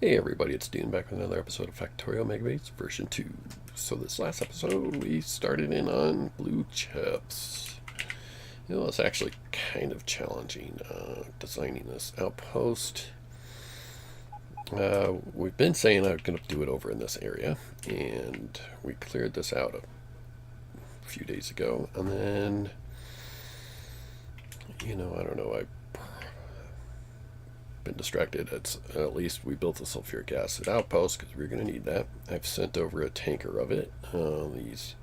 Hey everybody, it's Dean back with another episode of Factorial Megabase version 2. So this last episode we started in on blue chips. It's actually kind of challenging designing this outpost. We've been saying I'm going to do it over in this area, and we cleared this out a few days ago, and then, I don't know, been distracted. At least we built the sulfuric acid outpost because we're going to need that. I've sent over a tanker of it. These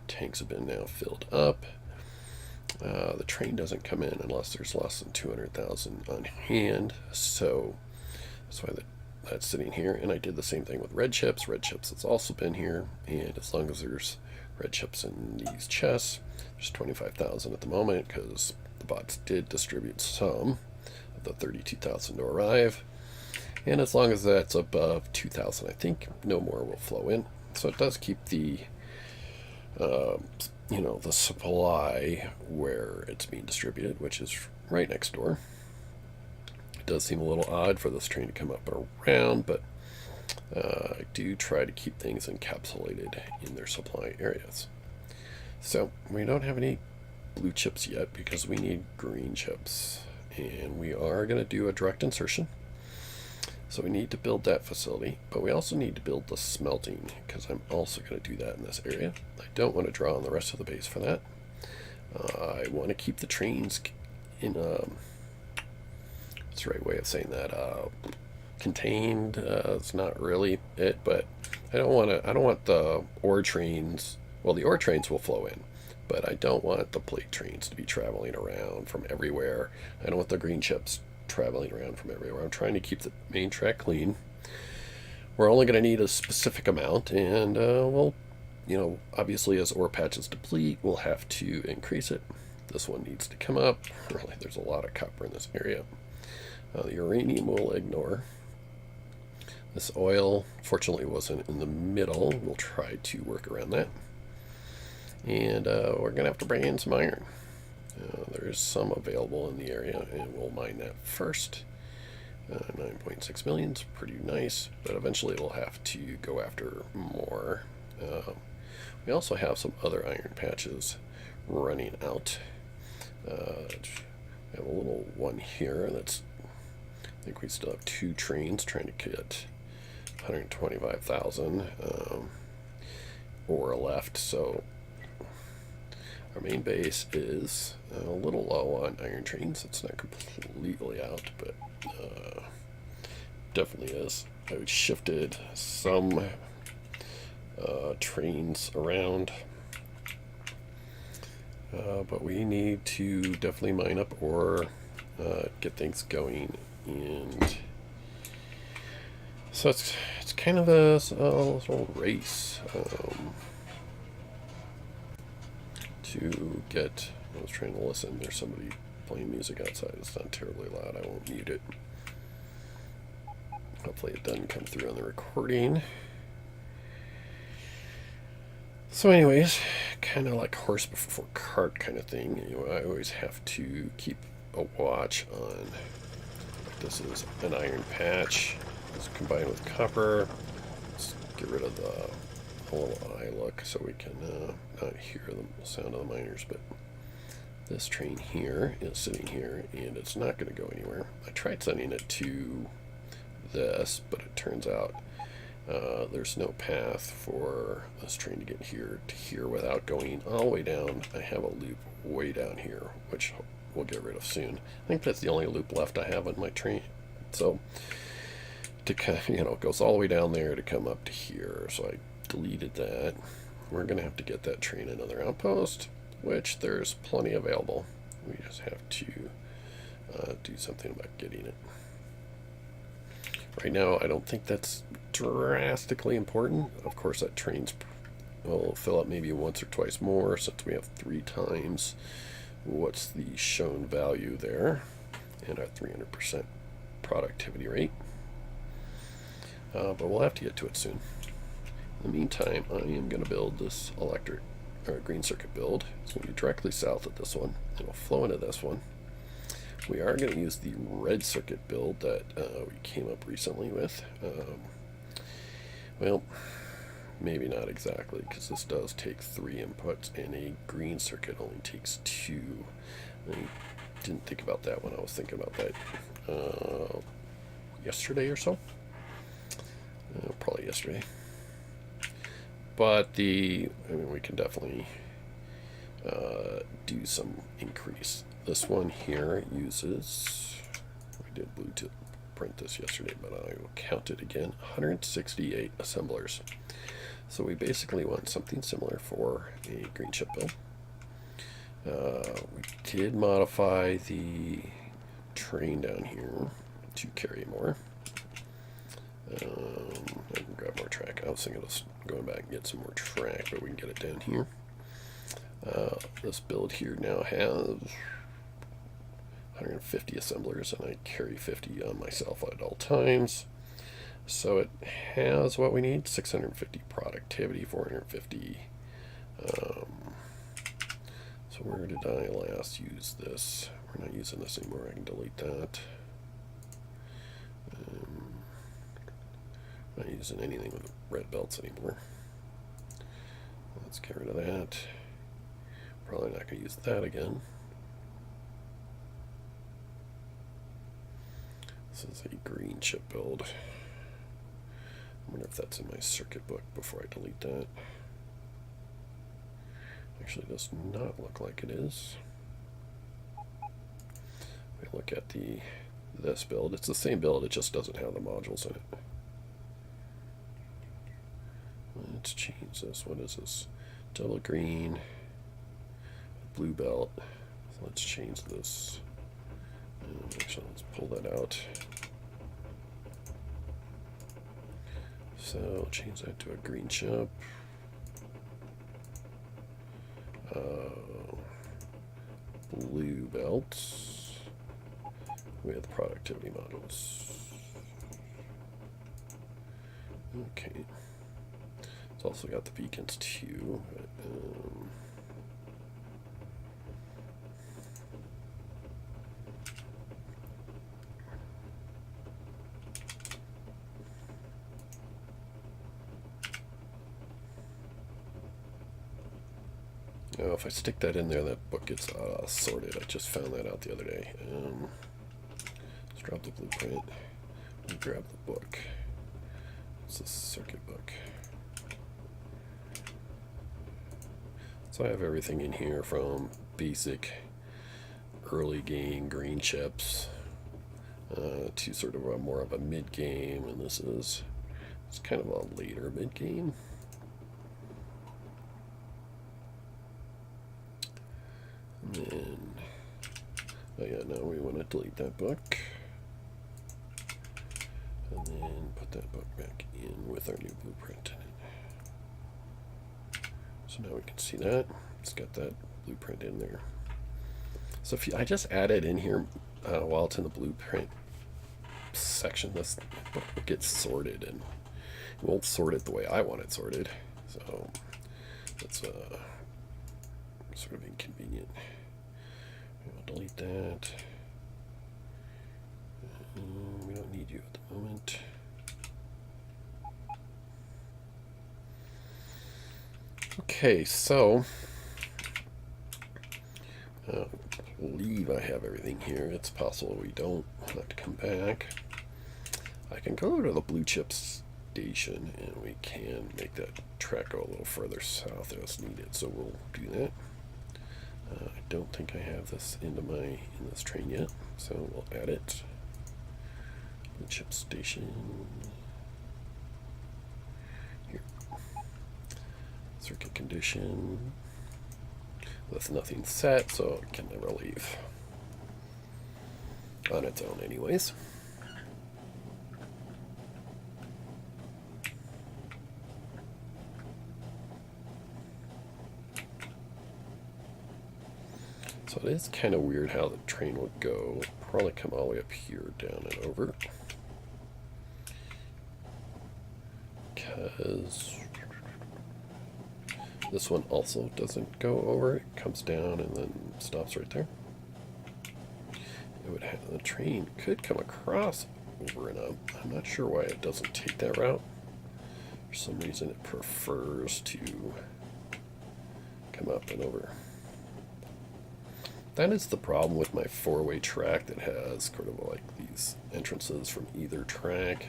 tanks have been now filled up. The train doesn't come in unless there's less than 200,000 on hand, so that's why that's sitting here. And I did the same thing with red chips. Red chips has also been here, and as long as there's red chips in these chests, there's 25,000 at the moment because the bots did distribute some of the 32,000 to arrive, and as long as that's above 2,000, I think no more will flow in. So it does keep the the supply where it's being distributed, which is right next door. It does seem a little odd for this train to come up and around, but I do try to keep things encapsulated in their supply areas. So we don't have any blue chips yet because we need green chips, and we are going to do a direct insertion. So we need to build that facility, but we also need to build the smelting because I'm also going to do that in this area. I don't want to draw on the rest of the base for that. I want to keep the trains in what's the right way of saying that, contained. It's not really it, but I don't want the ore trains. Well, the ore trains will flow in, but I don't want the plate trains to be traveling around from everywhere. I don't want the green chips traveling around from everywhere. I'm trying to keep the main track clean. We're only going to need a specific amount, and obviously as ore patches deplete, we'll have to increase it. This one needs to come up. Really, there's a lot of copper in this area. The uranium we'll ignore. This oil, fortunately, wasn't in the middle. We'll try to work around that. And we're going to have to bring in some iron. There's some available in the area, and we'll mine that first. 9.6 million is pretty nice, but eventually we'll have to go after more. We also have some other iron patches running out. I have a little one here that's, I think we still have 2 trains trying to get 125,000 ore left, so our main base is a little low on iron trains. It's not completely out, but definitely is. I shifted some trains around, but we need to definitely mine up or get things going. And so it's kind of a little race. To get, I was trying to listen, there's somebody playing music outside. It's not terribly loud, I won't mute it. Hopefully it doesn't come through on the recording. So anyways, kind of like horse before cart kind of thing. I always have to keep a watch on, this is an iron patch. It's combined with copper. Let's get rid of the little eye look so we can not hear the sound of the miners. But this train here is sitting here, and it's not going to go anywhere. I tried sending it to this, but it turns out there's no path for this train to get here to here without going all the way down. I have a loop way down here, which we'll get rid of soon. I think that's the only loop left I have on my train. So to it goes all the way down there to come up to here. So I deleted that. We're going to have to get that train another outpost, which there's plenty available. We just have to do something about getting it. Right now, I don't think that's drastically important. Of course, that train's will fill up maybe once or twice more since we have 3 times what's the shown value there and our 300% productivity rate. But we'll have to get to it soon. In the meantime, I am going to build this green circuit build. It's going to be directly south of this one. It'll flow into this one. We are going to use the red circuit build that we came up recently with. Well, maybe not exactly, because this does take 3 inputs, and a green circuit only takes 2. I didn't think about that when I was thinking about that yesterday or so. Probably yesterday. But we can definitely do some increase. This one here uses, I did print this yesterday, but I will count it again, 168 assemblers. So we basically want something similar for a green chip build. We did modify the train down here to carry more. I can grab more track. I was thinking of going back and get some more track, but we can get it down here. This build here now has 150 assemblers, and I carry 50 on myself at all times. So it has what we need: 650 productivity, 450. So where did I last use this? We're not using this anymore. I can delete that. Not using anything with red belts anymore. Let's get rid of that. Probably not going to use that again. This is a green chip build. I wonder if that's in my circuit book before I delete that. Actually, does not look like it is. We look at this build. It's the same build, it just doesn't have the modules in it. Let's change this. What is this? Double green, blue belt. So let's change this. Actually, let's pull that out. So change that to a green chip. Blue belts with productivity modules. Okay. It's also got the beacons too. Oh, if I stick that in there, that book gets sorted. I just found that out the other day. Let's drop the blueprint and grab the book. It's a circuit book. So I have everything in here from basic early game green chips to sort of more of a mid game, and it's kind of a later mid game. And then, oh yeah, now we want to delete that book. And then put that book back in with our new blueprint in it. So now we can see that. It's got that blueprint in there. So if I just add it in here while it's in the blueprint section, this book gets sorted, and it won't sort it the way I want it sorted. So that's sort of inconvenient. We'll delete that. We don't need you at the moment. Okay, so I believe I have everything here. It's possible we don't. I'll have to come back. I can go to the blue chip station, and we can make that track go a little further south as needed. So we'll do that. I don't think I have this in this train yet, so we'll add it. Blue chip station. Here. Circuit condition. With nothing set, so it can never leave on its own anyways. So it is kind of weird how the train would go. Probably come all the way up here, down and over. Because this one also doesn't go over. It comes down and then stops right there. it would have, the train could come across over and up. I'm not sure why it doesn't take that route. For some reason it prefers to come up and over. That is the problem with my four-way track that has sort of like these entrances from either track.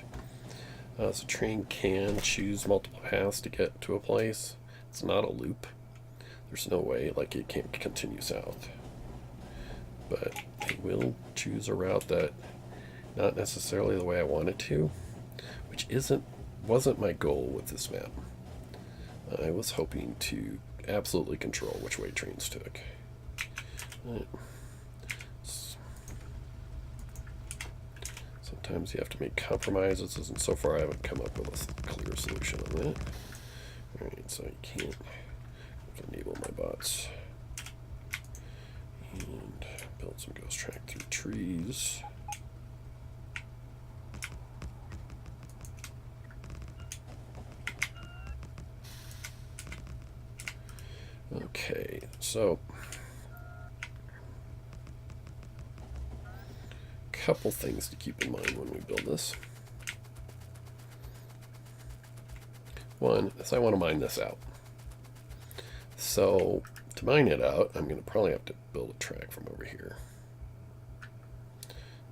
So a train can choose multiple paths to get to a place. It's not a loop. There's no way, like, it can't continue south. But it will choose a route that not necessarily the way I want it to, which wasn't my goal with this map. I was hoping to absolutely control which way trains took. Sometimes you have to make compromises, and so far I haven't come up with a clear solution on that. Alright, so you can't enable my bots. And build some ghost track through trees. Okay, so couple things to keep in mind when we build this. One is I want to mine this out. So to mine it out, I'm going to probably have to build a track from over here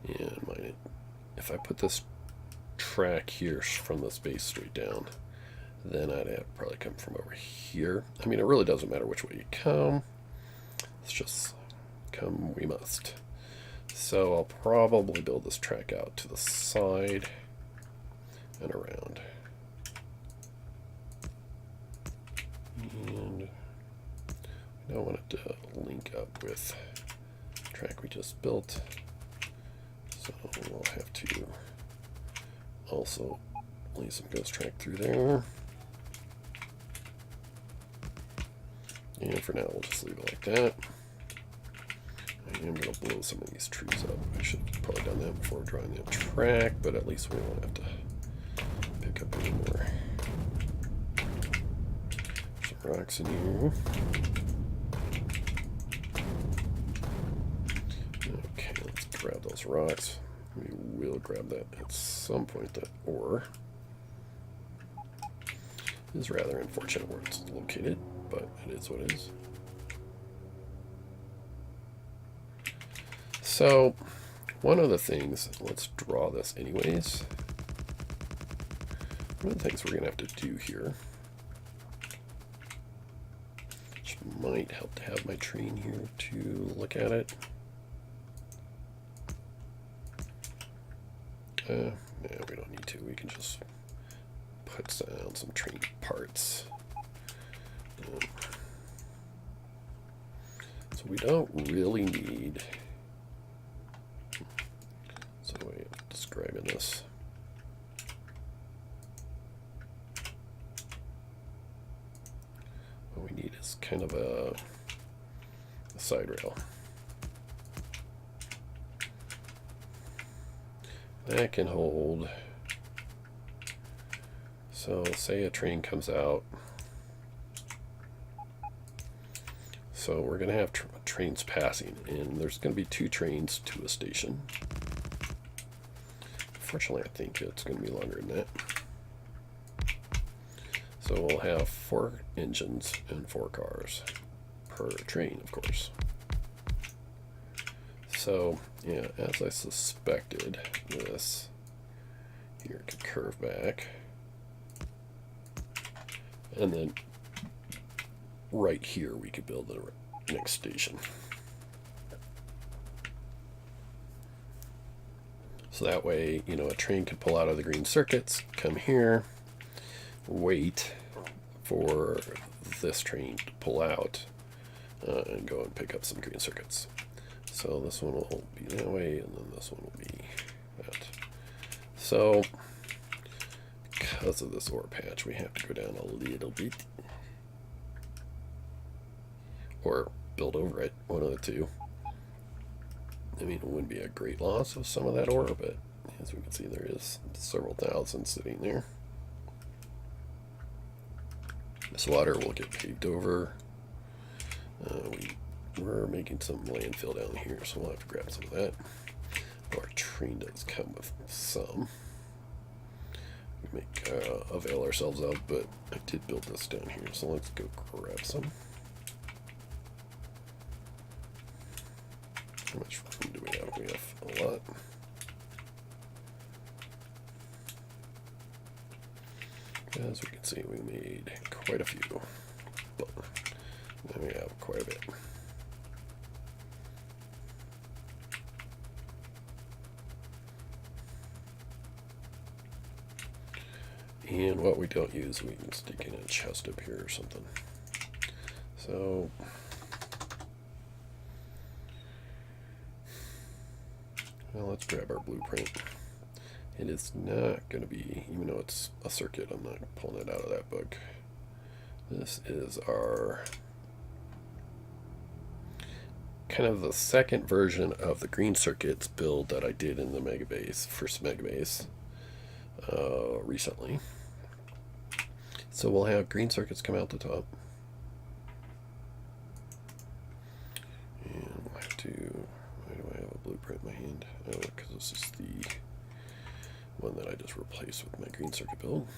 and mine it. If I put this track here from this base straight down, then I'd have to probably come from over here. I mean, it really doesn't matter which way you come. It's just come we must. So I'll probably build this track out to the side and around. And I don't want it to link up with the track we just built. So we'll have to also lay some ghost track through there. And for now, we'll just leave it like that. I am going to blow some of these trees up. I should have probably done that before drawing the track, but at least we won't have to pick up any more. Some rocks in here. Okay, let's grab those rocks. We will grab that at some point. That ore is rather unfortunate where it's located, but it is what it is. So, one of the things, let's draw this anyways. One of the things we're going to have to do here, which might help to have my train here to look at it. Yeah, we don't need to. We can just put down some train parts. So we don't really need... So the way of describing this. What we need is kind of a side rail. That can hold. So say a train comes out. So we're going to have trains passing, and there's going to be 2 trains to a station. Fortunately, I think it's going to be longer than that. So we'll have 4 engines and 4 cars per train, of course. So, yeah, as I suspected, this here could curve back. And then right here we could build the next station. So that way, you know, a train could pull out of the green circuits, come here, wait for this train to pull out, and go and pick up some green circuits. So this one will be that way, and then this one will be that. So, because of this ore patch, we have to go down a little bit. Or build over it, one of the two. I mean, it wouldn't be a great loss of some of that ore, but as we can see, there is several thousand sitting there. This water will get paved over. We're making some landfill down here, so we'll have to grab some of that. Our train does come with some. We make avail ourselves of, but I did build this down here, so let's go grab some. How much room do we have? We have a lot. As we can see, we made quite a few, but then we have quite a bit. And what we don't use, we can stick in a chest up here or something. So, well, let's grab our blueprint. It is not going to be, even though it's a circuit, I'm not pulling it out of that book. This is our kind of the second version of the green circuits build that I did in the Megabase, first Megabase, recently. So we'll have green circuits come out the top. And we'll have to, why do I have a blueprint in my hand? Oh, because this is the one that I just replaced with my green circuit build.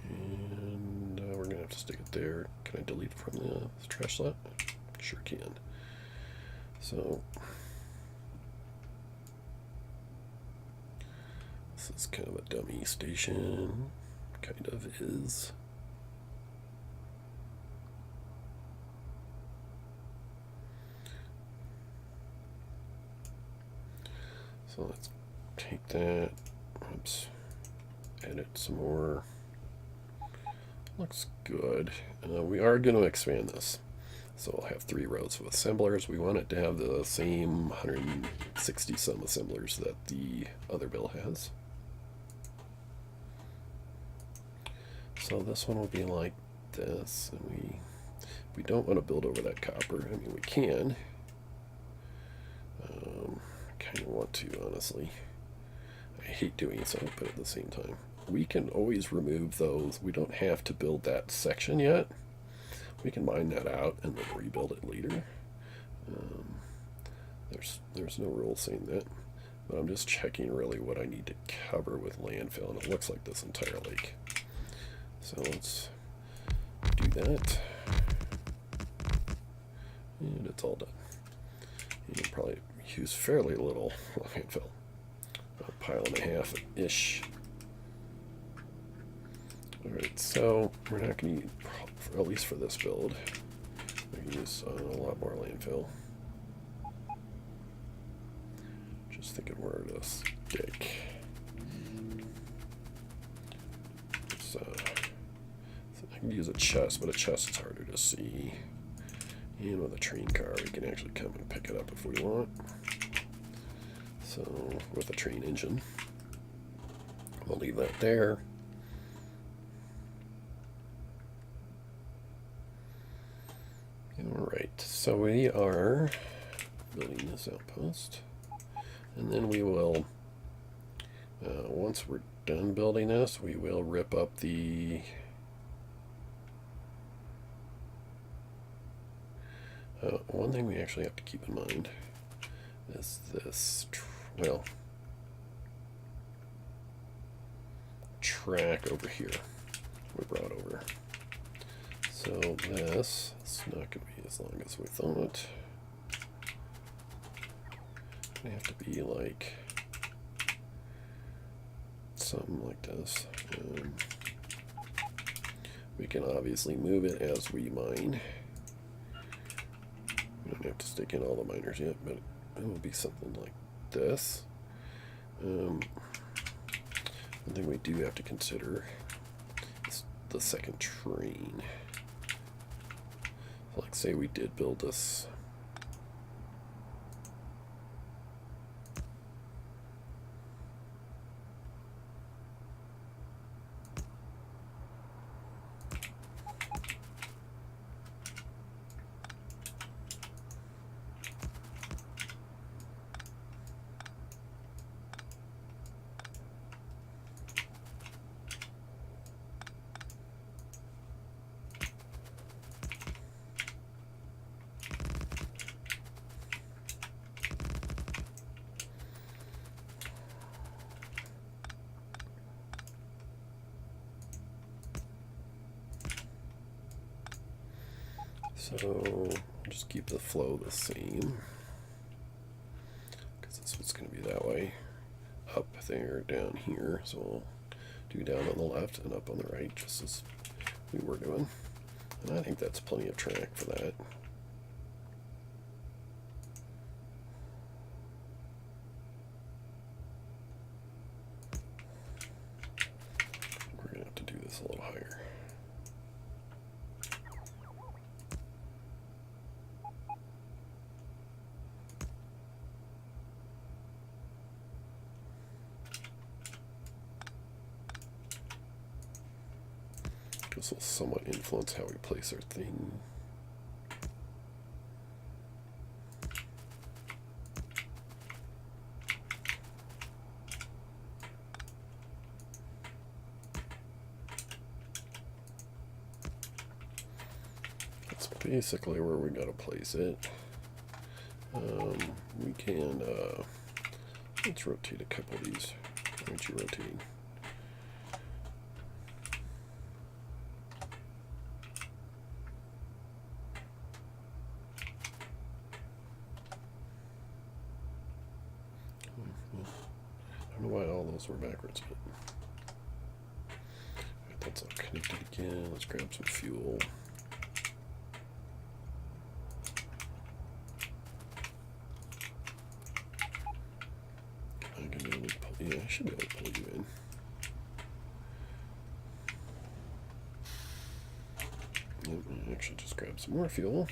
And we're going to have to stick it there. Can I delete it from the trash slot? Sure can. So this is kind of a dummy station. Kind of is. So let's take that. Oops. Edit some more. Looks good. We are going to expand this. So we'll have 3 rows of assemblers. We want it to have the same 160 some assemblers that the other bill has. So this one will be like this, and we don't want to build over that copper. I mean, we can. Kind of want to, honestly. I hate doing so, but at the same time, we can always remove those. We don't have to build that section yet. We can mine that out and then rebuild it later. There's no rule saying that, but I'm just checking really what I need to cover with landfill, and it looks like this entire lake. So let's do that, and it's all done. You can probably use fairly little landfill, a pile and a half-ish. Alright, so we're not going to use, at least for this build, we're going to use a lot more landfill. Just thinking where to stick. So I can use a chest, but a chest is harder to see. And with a train car, we can actually come and pick it up if we want. So with a train engine, we'll leave that there. Alright, so we are building this outpost, and then we will, once we're done building this, we will rip up the one thing we actually have to keep in mind is this, track over here we brought over. So this is not going to be as long as we thought. It's going to have to be like something like this. We can obviously move it as we mine. We don't have to stick in all the miners yet, but it will be something like this. One thing we do have to consider is the second train. Like, say we did build this. So just keep the flow the same, because this one's going to be that way. Up there, down here. So we'll do down on the left and up on the right, just as we were doing. And I think that's plenty of track for that. We're going to have to do this a little higher. This will somewhat influence how we place our thing. That's basically where we gotta place it. We can, let's rotate a couple of these. Aren't you rotating? I don't know why all those were backwards, but right, that's all connected again. Let's grab some fuel. I'm gonna be able to pull, yeah, I should be able to pull you in. Yep, I actually just grab some more fuel.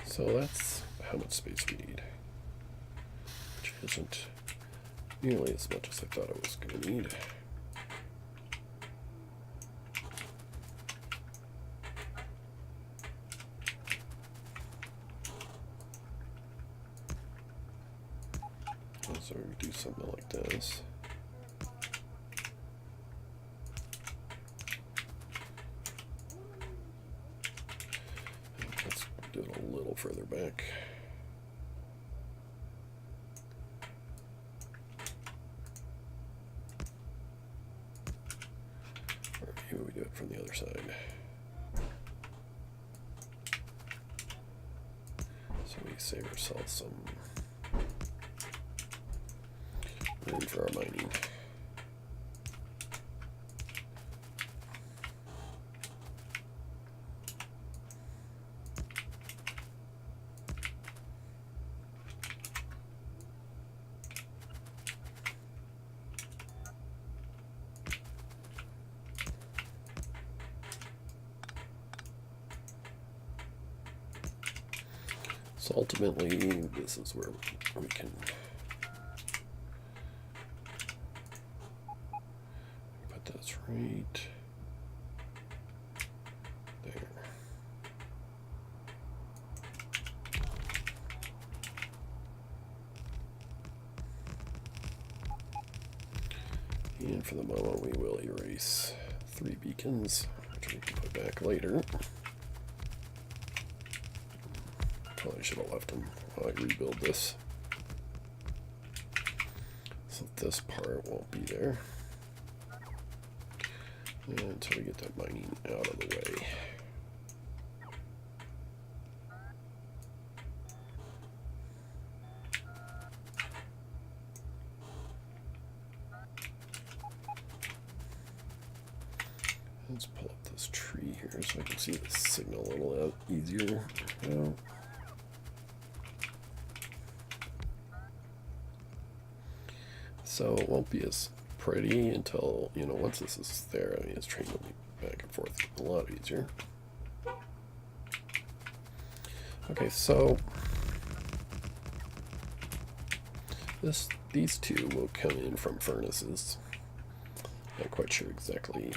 So that's how much space we need, which isn't nearly as much as I thought I was going to need. So we do something like this. Let's do it a little further back. Or maybe we do it from the other side. So we save ourselves some room for our mining. So ultimately, this is where we can put this right there. And for the moment, we will erase 3 beacons, which we can put back later. Probably should have left them while I rebuild this, so this part won't be there until we get that mining out of the way. Let's pull up this tree here so I can see the signal a little easier now. So it won't be as pretty until, you know, once this is there, I mean, this train will be back and forth a lot easier. Okay, so these two will come in from furnaces. Not quite sure exactly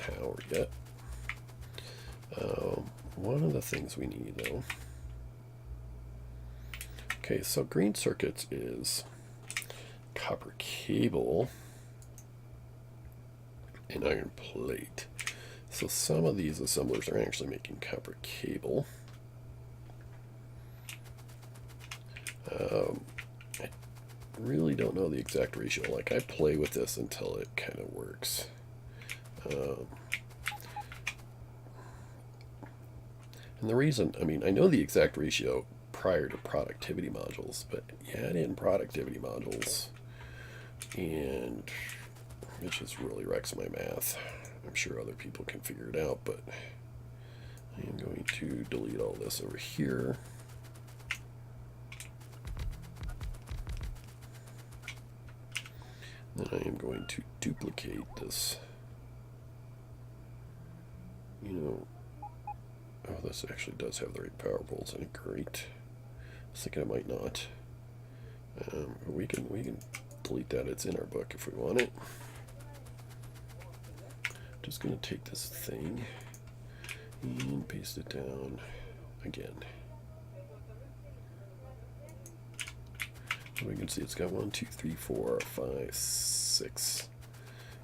how or yet. One of the things we need, though. Okay, so green circuits is copper cable and iron plate. So some of these assemblers are actually making copper cable. I really don't know the exact ratio. Like, I play with this until it kind of works. And the reason, I mean, I know the exact ratio prior to productivity modules, but you add in productivity modules, and it just really wrecks my math. I'm sure other people can figure it out, but I am going to delete all this over here. Then I am going to duplicate this. Oh, this actually does have the right power poles in it. Great. I was thinking it might not. We can delete that. It's in our book if we want it. Just going to take this thing and paste it down again. We can see it's got 1, 2, 3, 4, 5, 6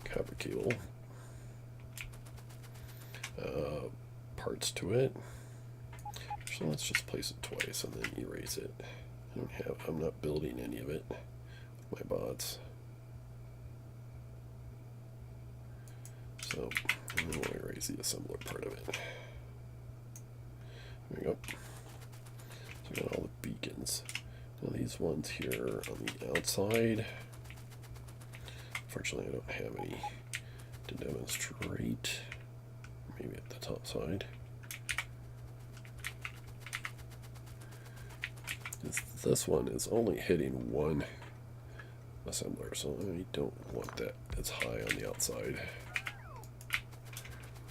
copper cable parts to it. So let's just place it twice and then erase it. I'm not building any of it with my bots. So I'm going to erase the assembler part of it. There we go. So we got all the beacons. Now these ones here on the outside, unfortunately I don't have any to demonstrate. Maybe at the top side. This one is only hitting one assembler, so I don't want that as high on the outside.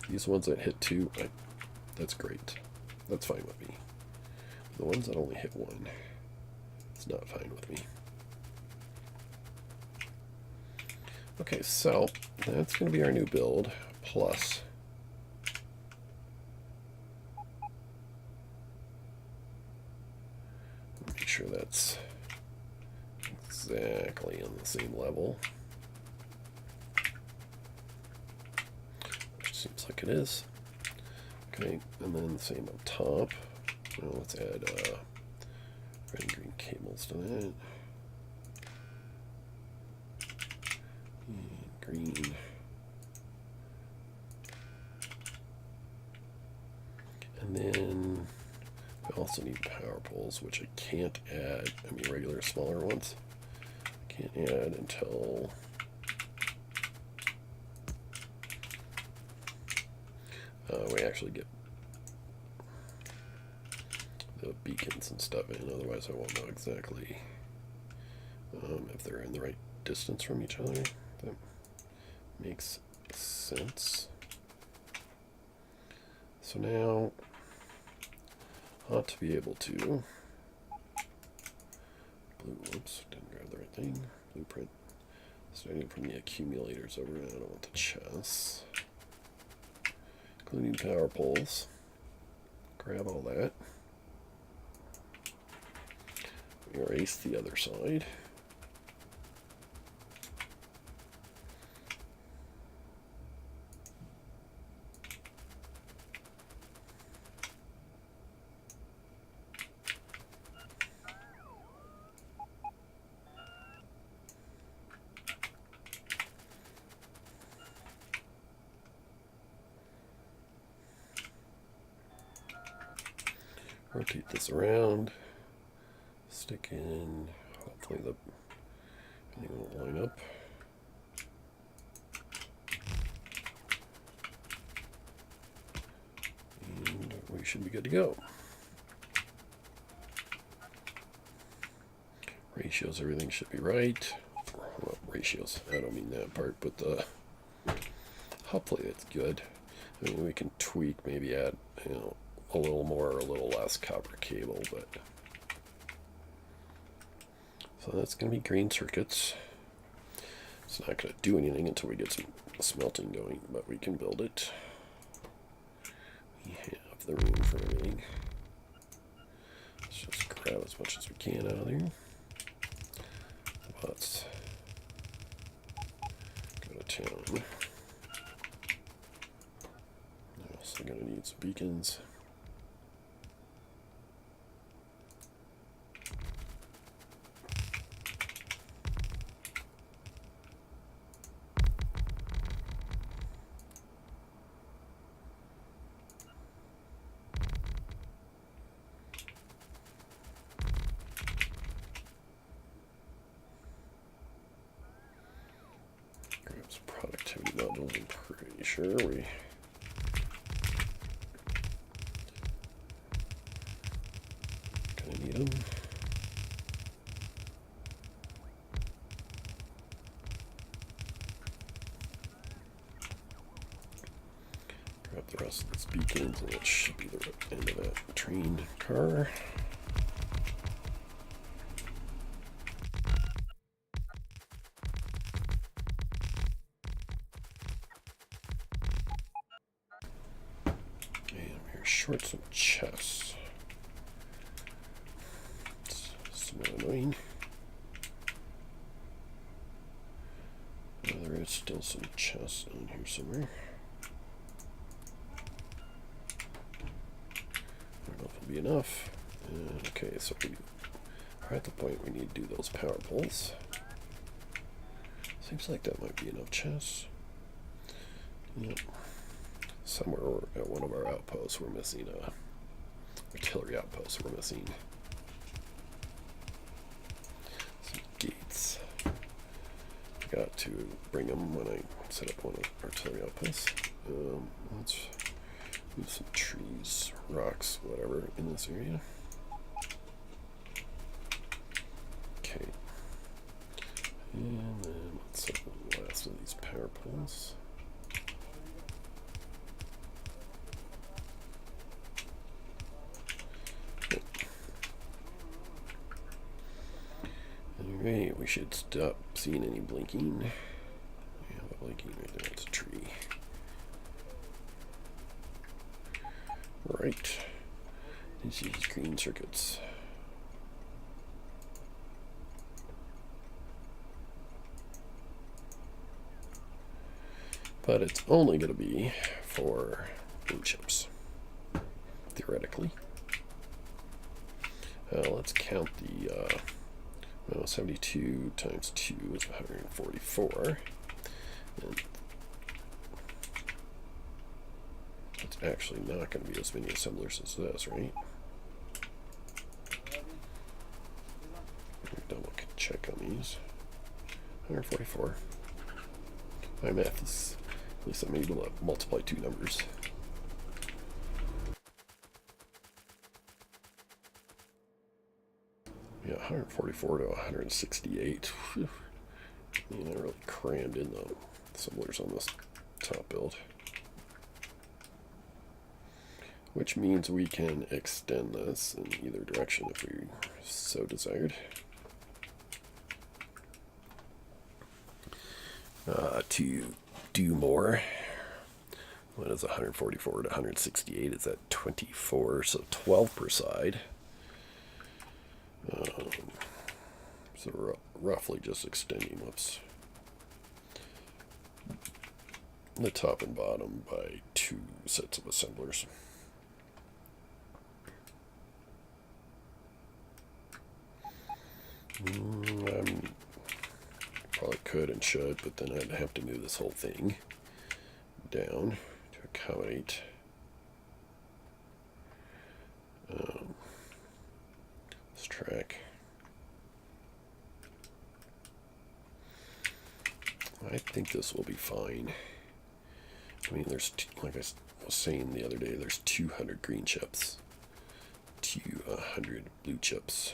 These ones that hit 2, that's great. That's fine with me. The ones that only hit 1, it's not fine with me. Okay, so that's going to be our new build, plus make sure that's exactly on the same level. Which seems like it is. Okay, and then the same up top. Now let's add red and green cables to that. And green. And then we also need power poles, which I can't add. I mean, regular smaller ones. I can't add until we actually get the beacons and stuff in. Otherwise, I won't know exactly if they're in the right distance from each other. That makes sense. So now ought to be able to whoops, didn't grab the right thing. Blueprint. Starting from the accumulators over, I don't want the chests. Including power poles. Grab all that. Erase the other side. Rotate this around, stick in, hopefully everything will line up. And we should be good to go. Ratios, everything should be right. Well, ratios, I don't mean that part, but hopefully it's good. I mean, we can tweak, maybe add, a little more or a little less copper cable, but so that's going to be green circuits. It's not going to do anything until we get some smelting going, but we can build it. We have the room for everything. Let's just grab as much as we can out of there. Let's go to town. I'm also going to need some beacons. pretty sure we gonna need them. Grab the rest of these beacons, and that should be the end of that train car. Short some chests. It's somewhat annoying. There is still some chests on here somewhere. I don't know if it'll be enough. Okay, so we are at the point we need to do those power poles. Seems like that might be enough chests. Yep. Somewhere at one of our outposts, we're missing a artillery outpost. We're missing some gates. Got to bring them when I set up one of our artillery outposts. Let's move some trees, rocks, whatever in this area. Okay, and then let's set up the last of these power poles. Alright, we should stop seeing any blinking. We have a blinking right there, it's a tree. Right. These green circuits. But it's only going to be for blue chips, theoretically. Let's count the 72 times 2 is 144. And it's actually not going to be as many assemblers as this, right? Double check on these. 144. My math is, at least I'm able to multiply two numbers. Yeah, 144 to 168. Whew. I mean, I really crammed in the assemblers on this top build. Which means we can extend this in either direction if we so desired. To do more, what is 144 to 168? Is that 24? So 12 per side. So roughly just extending, whoops, the top and bottom by 2 sets of assemblers. Probably could and should, but then I'd have to move this whole thing down to accommodate this track. I think this will be fine. I mean, there's, like I was saying the other day, there's 200 green chips to 100 blue chips.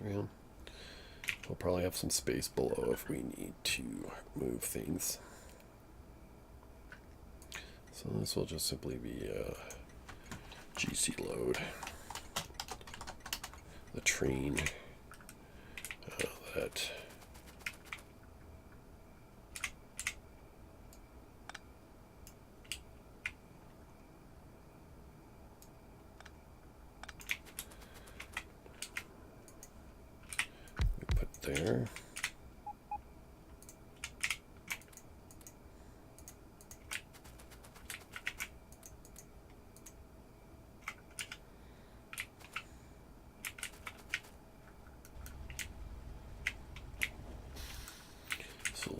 Well, we'll probably have some space below if we need to move things. So this will just simply be a GC load. The train that we put there.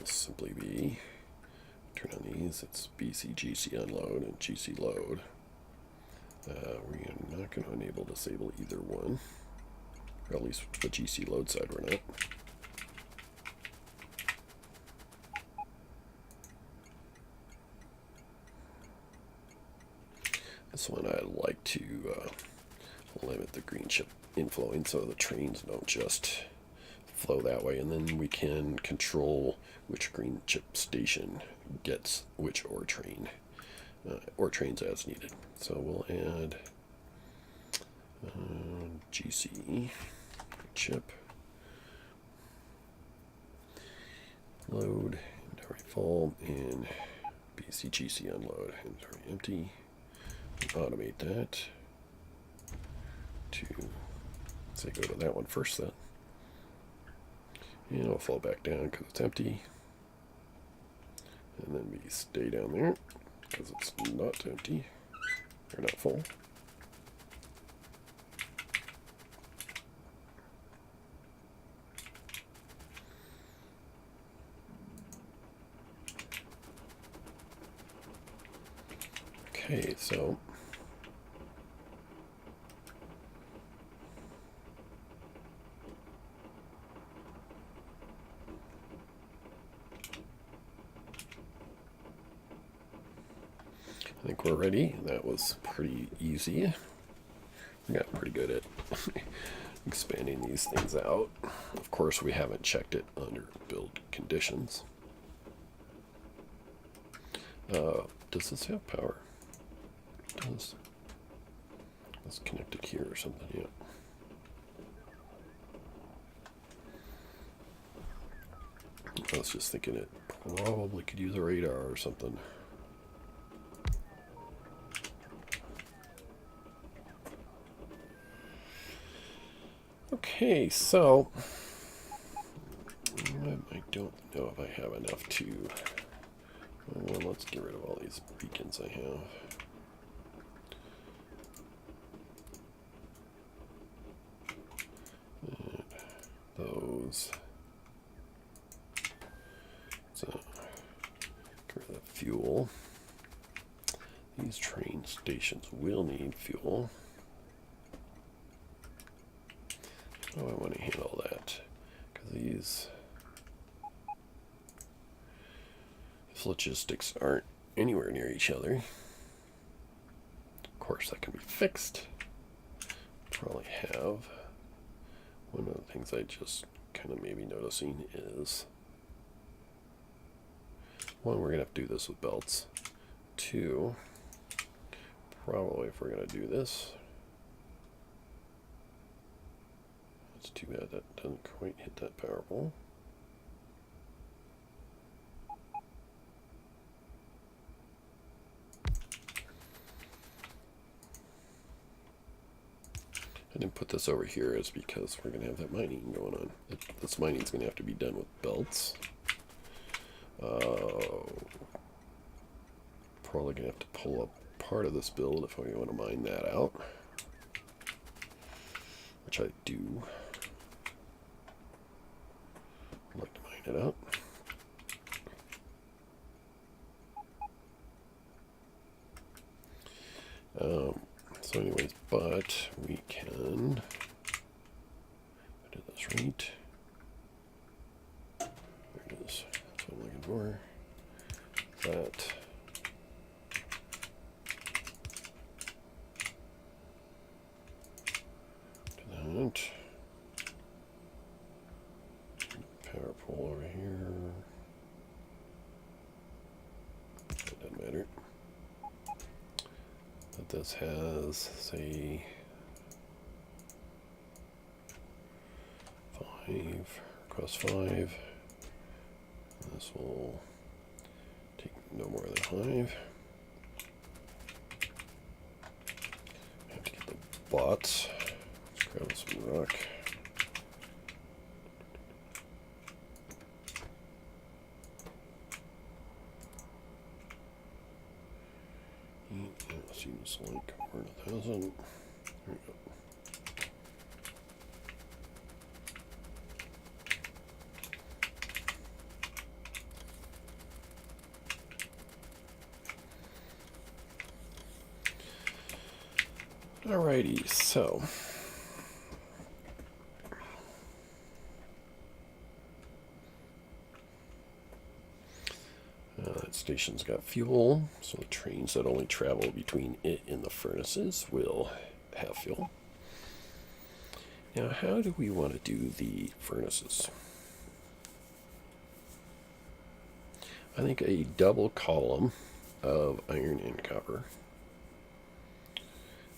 Simply be turn on these. It's BC, GC unload, and GC load. We are not going to enable disable either one, or at least the GC load side we're not. this one I like to limit the green chip inflowing so the trains don't just flow that way, and then we can control which green chip station gets which ore trains as needed. So we'll add GC chip load inventory full and BCGC unload inventory empty. Automate that to say go to that one first then. And it'll fall back down because it's empty. And then we stay down there because it's not empty or not full. Okay, so I think we're ready. That was pretty easy. We got pretty good at expanding these things out. Of course, we haven't checked it under build conditions. Does this have power? It does. Let's connect it here or something. Yeah. I was just thinking it probably could use a radar or something. Okay, so I don't know if I have enough to. Well, let's get rid of all these beacons I have. And those. So, get rid of the fuel. These train stations will need fuel. Oh, I want to handle that because these logistics aren't anywhere near each other. Of course, that can be fixed. Probably have. One of the things I just kind of maybe noticing is, one, we're going to have to do this with belts. Two, probably if we're going to do this, it's too bad that doesn't quite hit that power pole. I didn't put this over here is because we're going to have that mining going on. This mining is going to have to be done with belts. Probably going to have to pull up part of this build if we want to mine that out, which I do. I'd like to mine it out. So anyways, but we can do this right. There it is. That's what I'm looking for. That. Do that. Power pole over here. It doesn't matter. But this has, say, 5, across 5. This will take no more than 5. I have to get the bots. Let's grab some rock. Seems like we're at 1,000. There we go. Alrighty, so That station's got fuel, so the trains that only travel between it and the furnaces will have fuel. Now, how do we want to do the furnaces? I think a double column of iron and copper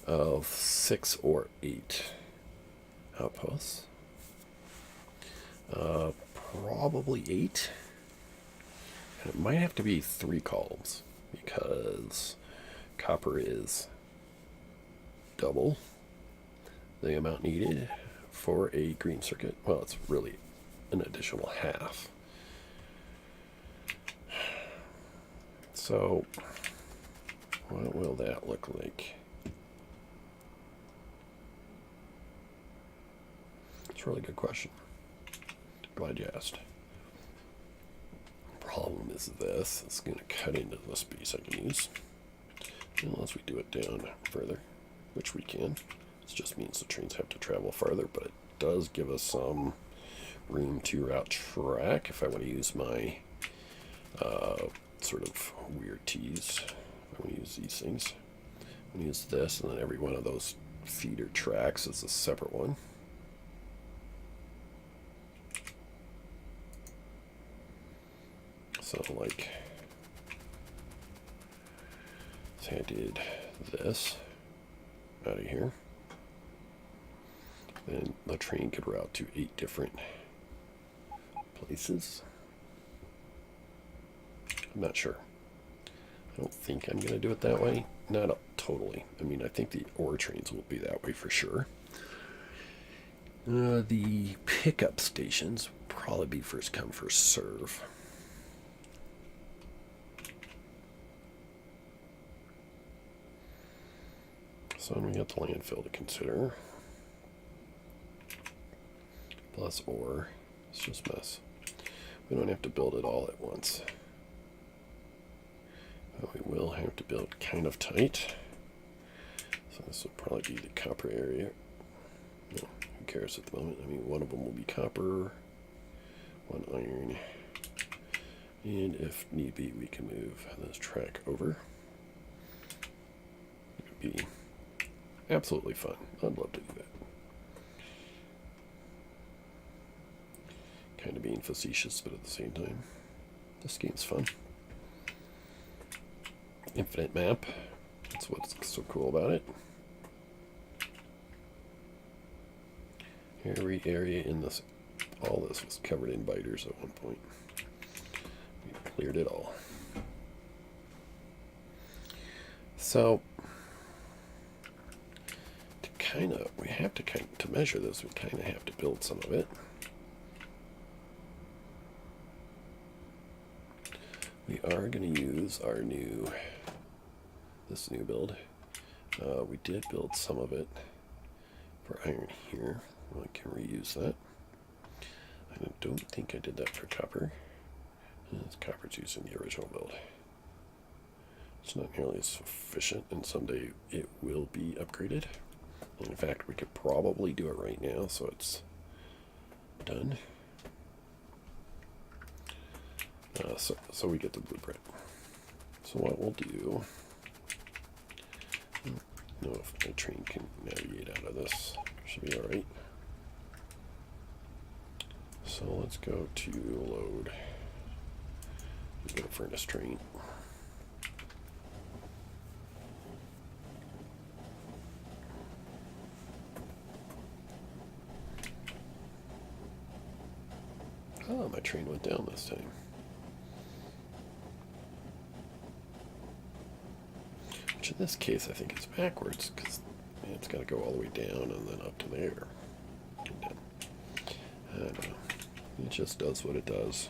of 6 or 8 outposts. Probably 8. And it might have to be 3 columns because copper is double the amount needed for a green circuit. Well, it's really an additional half. So, what will that look like? It's a really good question. Glad you asked. Problem is this. It's going to cut into the space I can use. Unless we do it down further, which we can. It just means the trains have to travel farther, but it does give us some room to route track if I want to use my sort of weird T's. I want to use these things. I'm going to use this, and then every one of those feeder tracks is a separate one. So, like, say I did this out of here, then the train could route to 8 different places. I'm not sure. I don't think I'm going to do it that way. Not totally. I mean, I think the ore trains will be that way for sure. The pickup stations will probably be first come, first serve. So we got the landfill to consider. Plus ore. It's just mess. We don't have to build it all at once. But we will have to build kind of tight. So this will probably be the copper area. No, who cares at the moment? I mean, one of them will be copper, one iron. And if need be, we can move this track over. It would be absolutely fun. I'd love to do that. Kind of being facetious, but at the same time, this game's fun. Infinite map. That's what's so cool about it. Every area in this, all this was covered in biters at one point. We cleared it all. So, we have to to measure this, we kind of have to build some of it. We are going to use our this new build. We did build some of it for iron here. I can reuse that. I don't think I did that for copper. Copper's used in the original build. It's not nearly as efficient, and someday it will be upgraded. And in fact, we could probably do it right now, so it's done. So we get the blueprint. So what we'll do, I don't know if my train can navigate out of this. Should be all right. So let's go to load. We get a furnace train. Oh, my train went down this time. Which in this case I think it's backwards, because it's got to go all the way down and then up to there. And down. I don't know. It just does what it does.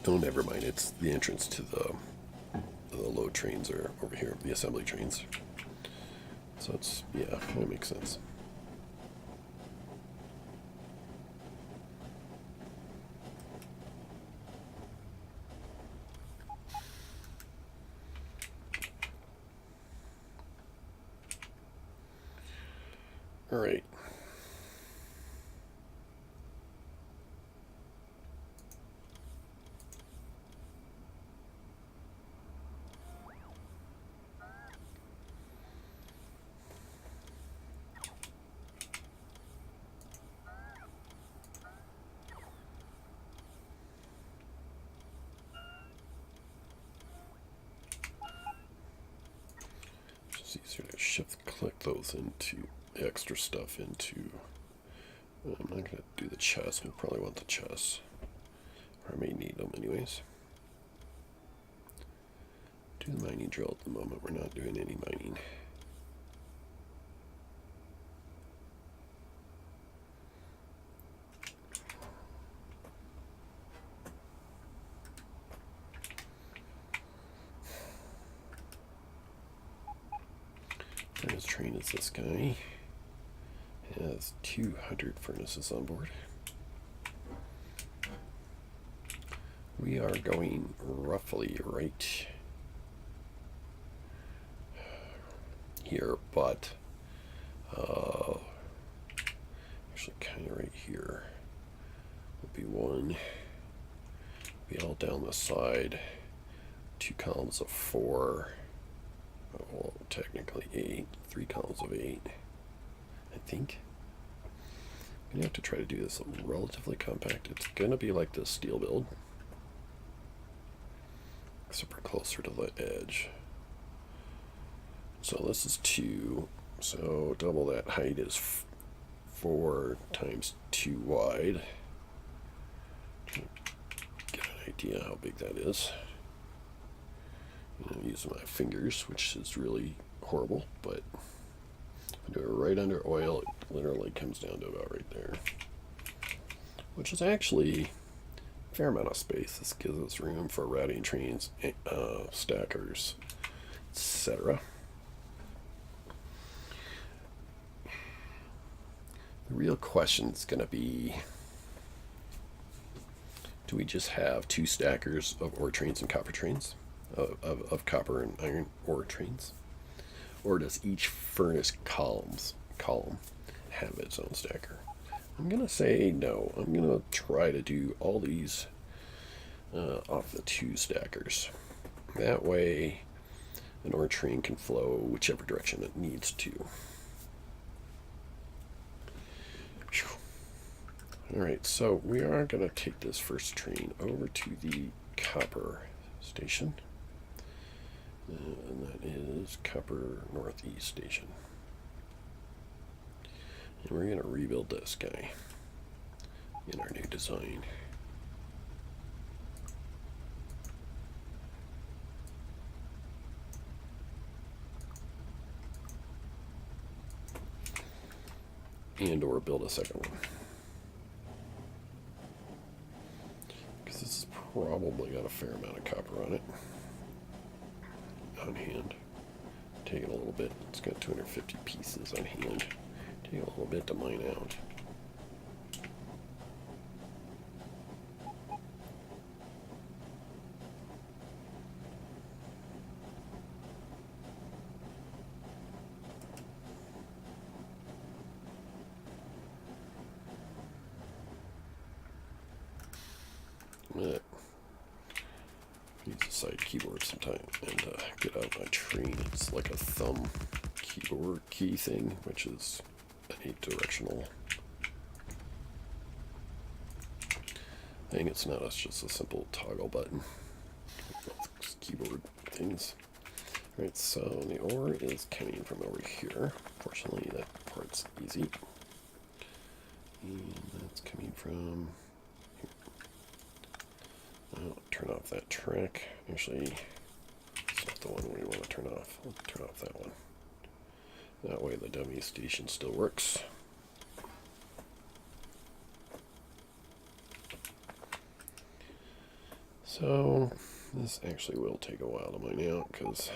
Oh, never mind. It's the entrance to the load trains are over here, the assembly trains. So it's, yeah, that makes sense. All right. It's easier to shift click those into extra stuff into. I'm not going to do the chest. We'll probably want the chest. Or I may need them anyways. Do the mining drill at the moment. We're not doing any mining. His train is this guy. Has 200 furnaces on board. We are going roughly right here, but actually kind of right here would be one. Be all down the side. 2 columns of 4. Well, technically 8. 3 columns of 8. I think. I'm going to have to try to do this relatively compact. It's going to be like this steel build. Except we're closer to the edge. So this is 2. So double that height is 4 times 2 wide. Get an idea how big that is. I'm using my fingers, which is really horrible, but I do it right under oil. It literally comes down to about right there, which is actually a fair amount of space. This gives us room for routing trains, stackers, etc. The real question is going to be, do we just have 2 stackers of ore trains and copper trains? Of copper and iron ore trains? Or does each furnace column have its own stacker? I'm going to say no. I'm going to try to do all these off the 2 stackers. That way an ore train can flow whichever direction it needs to. Alright, so we are going to take this first train over to the copper station. And that is Copper Northeast Station. And we're going to rebuild this guy in our new design. And or build a second one. Because this has probably got a fair amount of copper on it. On hand. Take it a little bit. It's got 250 pieces on hand. Take a little bit to mine out. Use a side keyboard sometime and get out my train. It's like a thumb keyboard key thing, which is an 8-directional thing. It's not. It's just a simple toggle button. Keyboard things. Alright, so the ore is coming from over here. Fortunately, that part's easy. And that's coming from here. I'll turn off that track. Actually, it's not the one we want to turn off. I'll turn off that one. That way the dummy station still works. So this actually will take a while to mine out because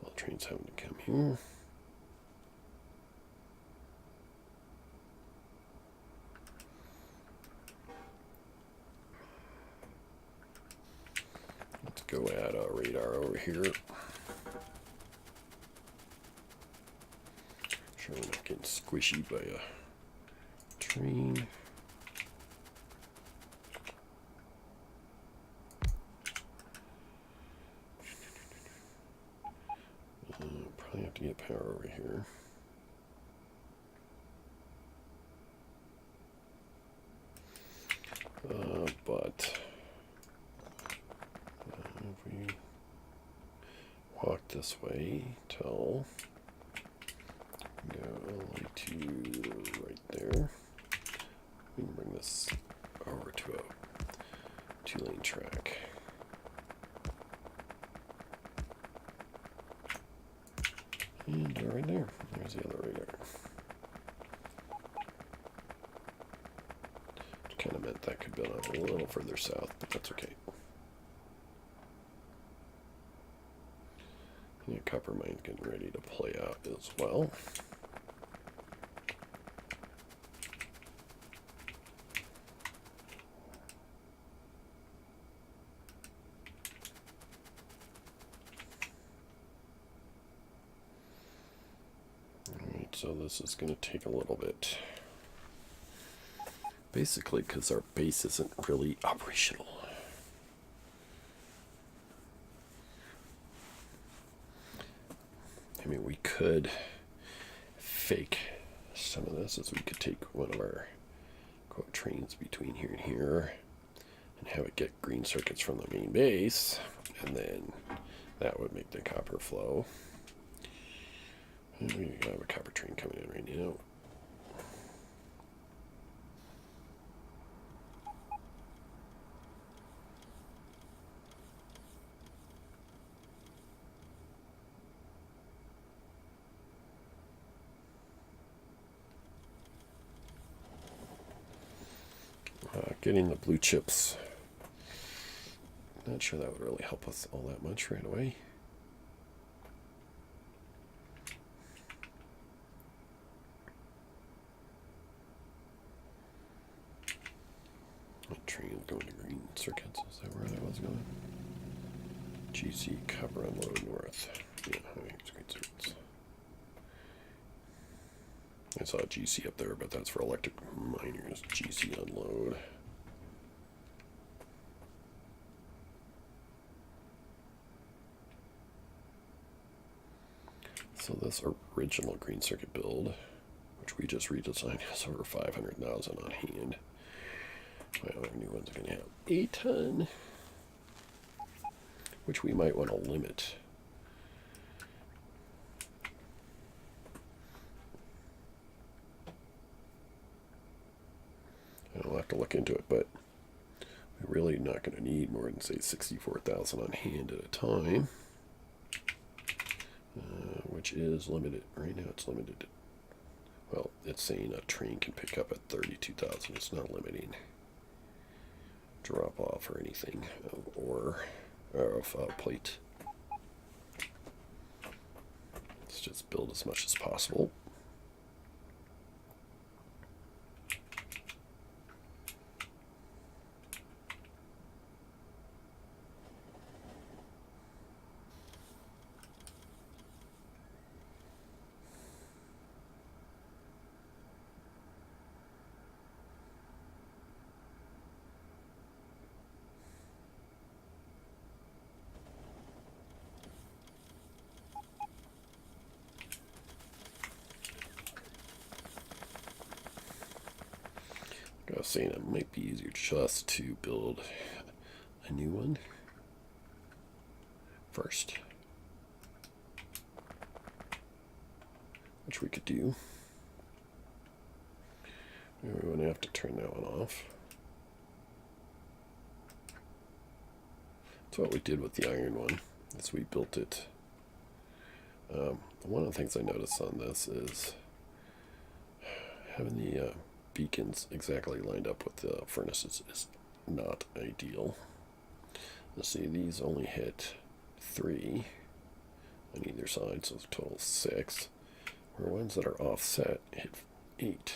all trains having to come here. Let's go add a radar over here. Sure, we're not getting squishy by a train. Probably have to get power over here. But if we walk this way till go all the way to right there, we can bring this over to a 2-lane track. And right there, there's the other radar. Kind of meant that could build out a little further south, but that's okay. Yeah, copper mine getting ready to play out as well. Alright, so this is going to take a little bit. Basically, because our base isn't really operational. I mean, we could fake some of this, as we could take one of our quote trains between here and here and have it get green circuits from the main base, and then that would make the copper flow. And we have a copper train coming in right now. Getting the blue chips. Not sure that would really help us all that much right away. That train is going to green circuits. Is that where that was going? GC copper unload north. Yeah, I think it's green circuits. I saw a GC up there, but that's for electric miners. GC unload. So this original green circuit build, which we just redesigned, has over 500,000 on hand. My other new ones are going to have a ton, which we might want to limit. I'll have to look into it, but we're really not going to need more than, say, 64,000 on hand at a time. Which is limited. Right now it's limited. Well, it's saying a train can pick up at 32,000. It's not limiting drop off or anything or of plate. Let's just build as much as possible. I was saying it might be easier just to build a new one first, which we could do. We wouldn't have to turn that one off. That's what we did with the iron one, is we built it. One of the things I noticed on this is having the beacons exactly lined up with the furnaces is not ideal. Let's see, these only hit 3 on either side, so it's total 6. Where ones that are offset hit 8.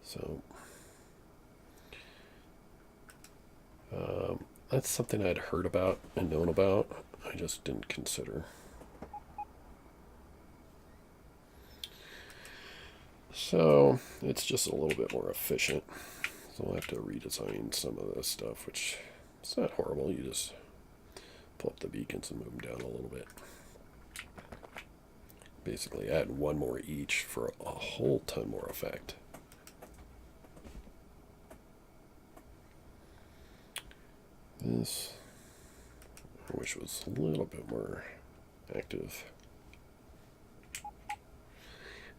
So that's something I'd heard about and known about. I just didn't consider. So it's just a little bit more efficient. So I'll have to redesign some of this stuff, which it's not horrible. You just pull up the beacons and move them down a little bit. Basically add one more each for a whole ton more effect. This I wish was a little bit more active.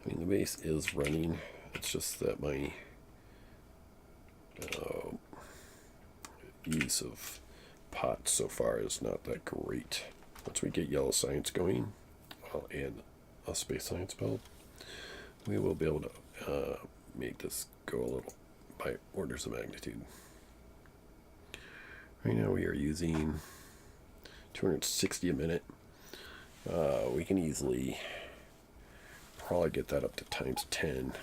I mean, the base is running. It's just that my use of pots so far is not that great. Once we get yellow science going, and a space science build, we will be able to make this go a little by orders of magnitude. Right now we are using 260 a minute. We can easily probably get that up to times 10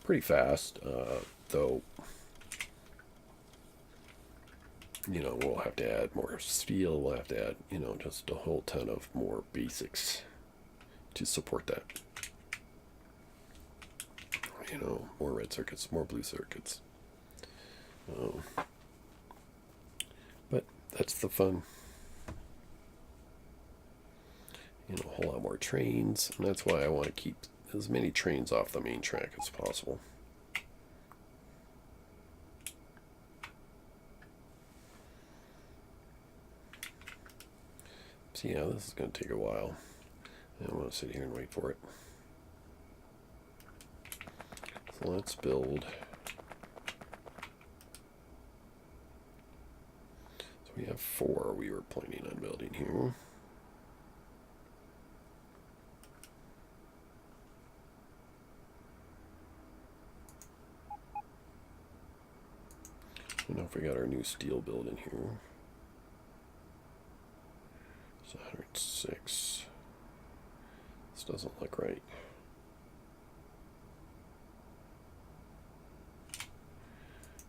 pretty fast, though, you know, we'll have to add more steel, we'll have to add, you know, just a whole ton of more basics to support that. You know, more red circuits, more blue circuits. But that's the fun. You know, a whole lot more trains, and that's why I want to keep as many trains off the main track as possible. So yeah, this is going to take a while. I don't want to sit here and wait for it. So let's build. So we have 4 we were planning on building here. I don't know if we got our new steel build in here. It's 106. This doesn't look right.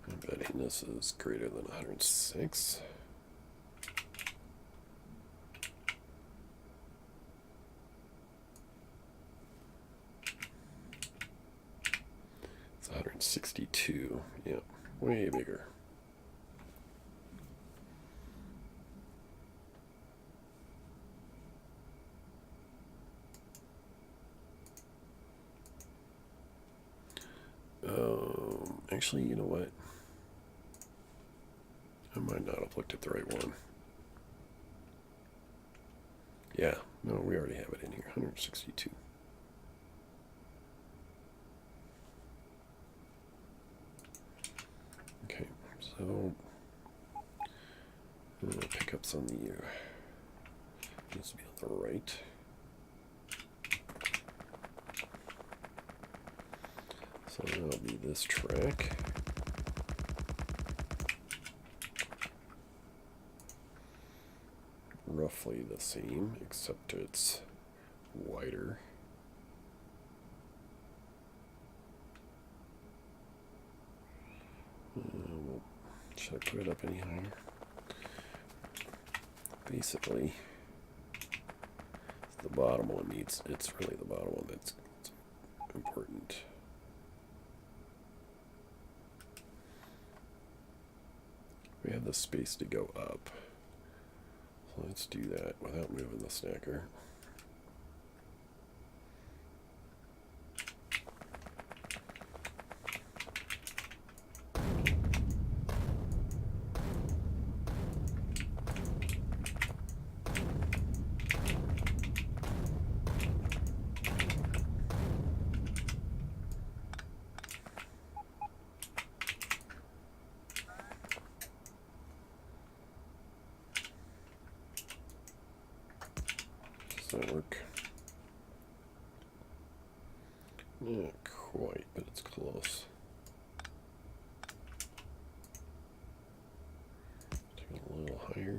I'm betting this is greater than 106. It's 162. Yep, way bigger. Actually, you know what? I might not have looked at the right one. Yeah, no, we already have it in here. 162. Okay, so pickups on the needs to be on the right. So that'll be this track. Roughly the same, except it's wider. Should I put it up any higher? Basically, the bottom one needs, it's really the bottom one that's important. We have the space to go up. So let's do that without moving the stacker. Does that work? Not quite, but it's close. Take it a little higher.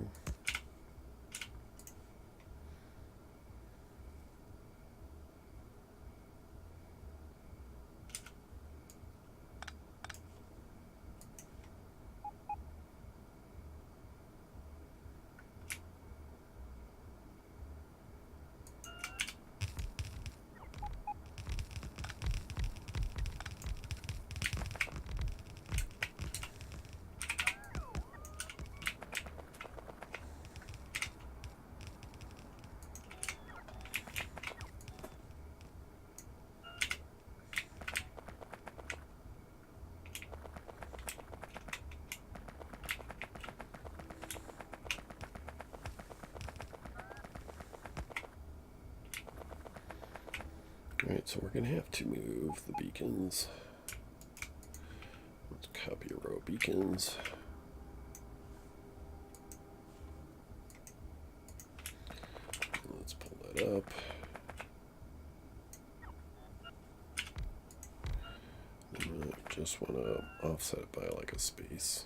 So we're going to have to move the beacons. Let's copy a row of beacons. Let's pull that up. And I just want to offset it by like a space.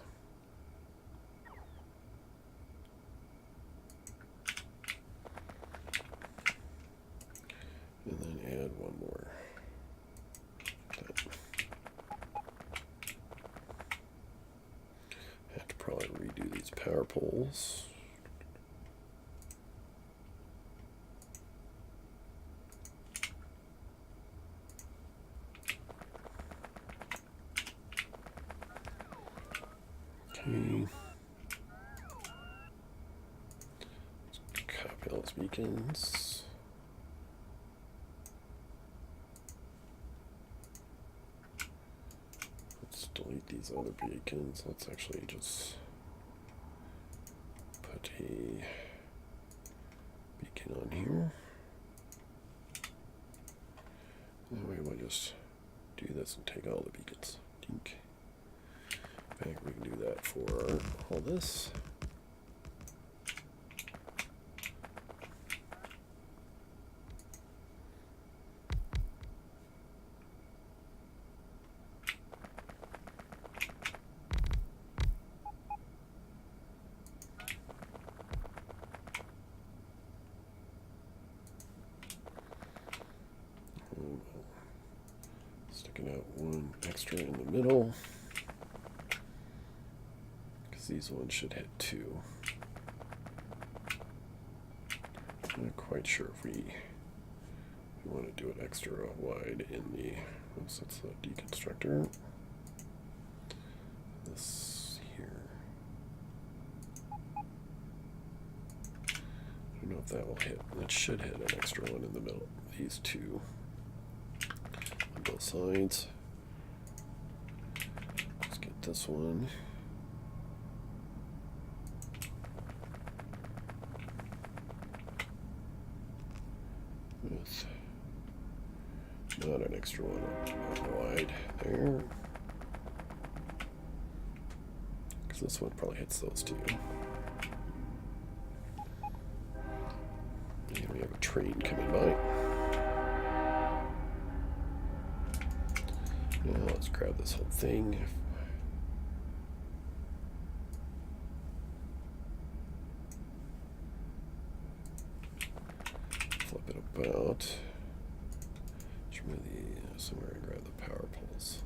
And then add one more. Have to probably redo these power poles. Okay. Let's copy all those beacons. Let's delete these other beacons. Let's actually just put a beacon on here. That way we'll just do this and take all the beacons. Dink. In fact, we can do that for all this. Sticking out one extra in the middle, because these ones should hit 2. I'm not quite sure if we want to do it extra wide in the, oops, that's the deconstructor. This here. I don't know if that will hit. That should hit an extra one in the middle. These two on both sides. Let's get this one. With not an extra one up wide there. Because this one probably hits those two. And we have a train coming by. Now let's grab this whole thing. Flip it about. Should move the somewhere and grab the power poles.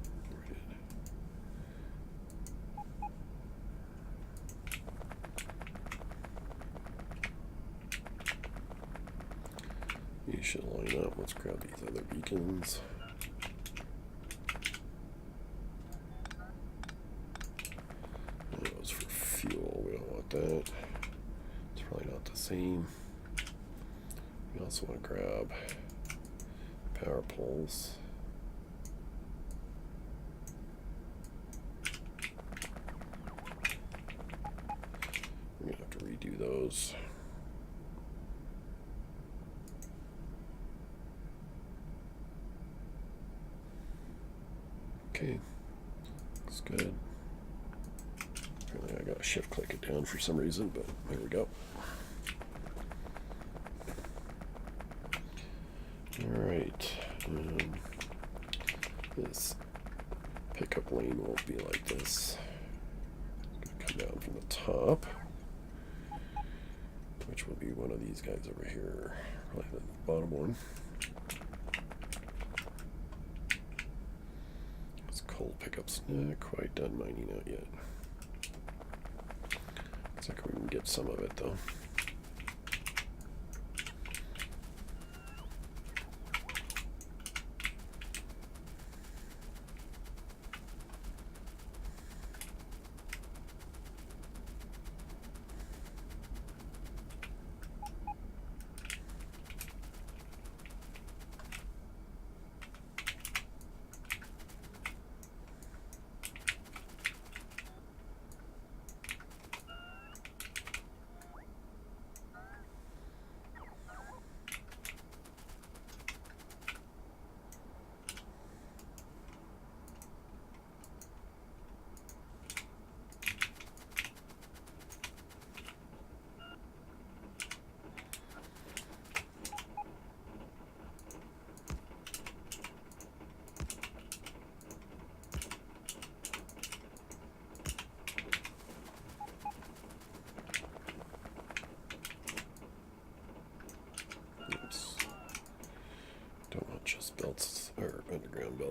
You should line up. Let's grab these other beacons. That was for fuel. We don't want that. It's probably not the same. We also want to grab power poles. We're going to have to redo those. Okay, looks good. Apparently I got to shift click it down for some reason, but there we go. Alright, this pickup lane won't be like this. It's going to come down from the top, which will be one of these guys over here, probably the bottom one. This coal pickup's not quite done mining out yet. Looks like we can get some of it though.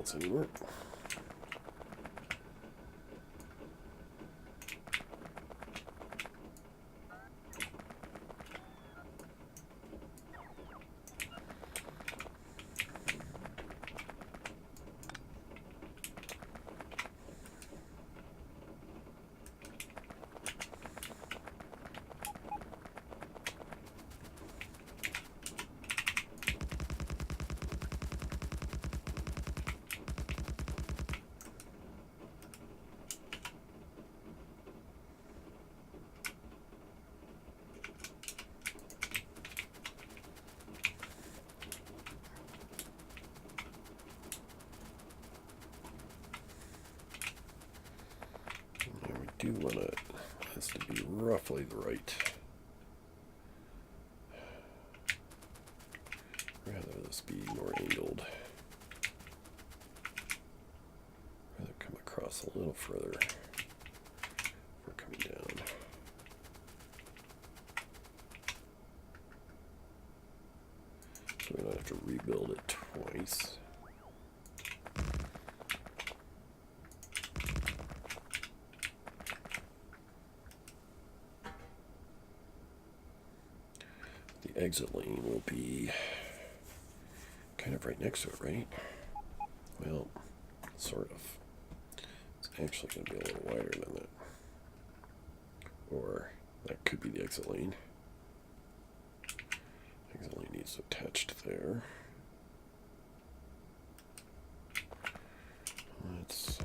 signals anymore. Do want it has to be roughly the right. Rather this be more angled. Rather come across a little further. We're coming down. So we don't have to rebuild it twice. Exit lane will be kind of right next to it, right? Well, sort of. It's actually going to be a little wider than that. Or that could be the exit lane. Exit lane needs attached there. Let's...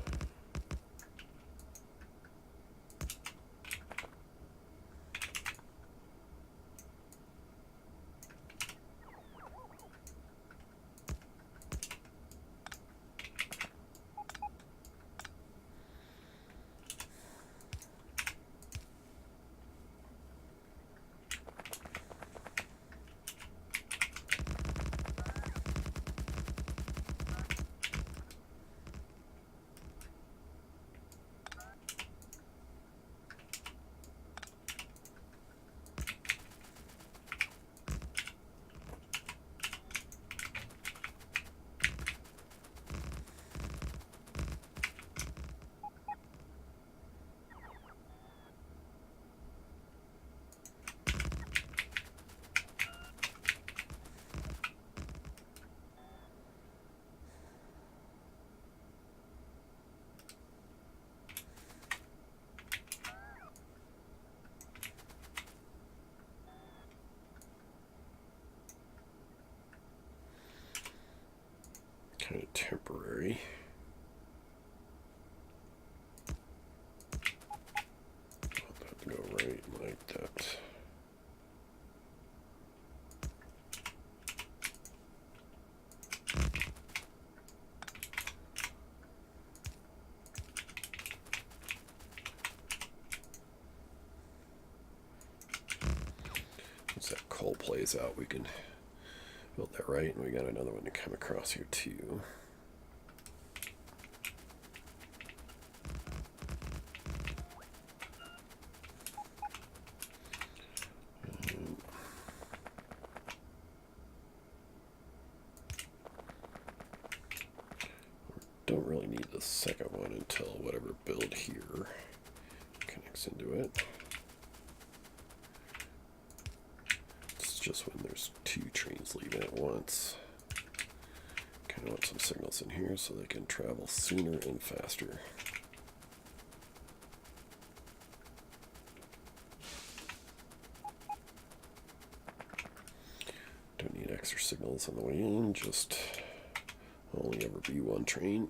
kind of temporary. Want that to go right like that. Once that coal plays out, we can build that right, and we got another one to come across here too. Don't really need the second one until whatever build here connects into it. It's just when there's two trains leaving at once. Kind of want some signals in here so they can travel sooner and faster. Don't need extra signals on the way in, just only ever be one train.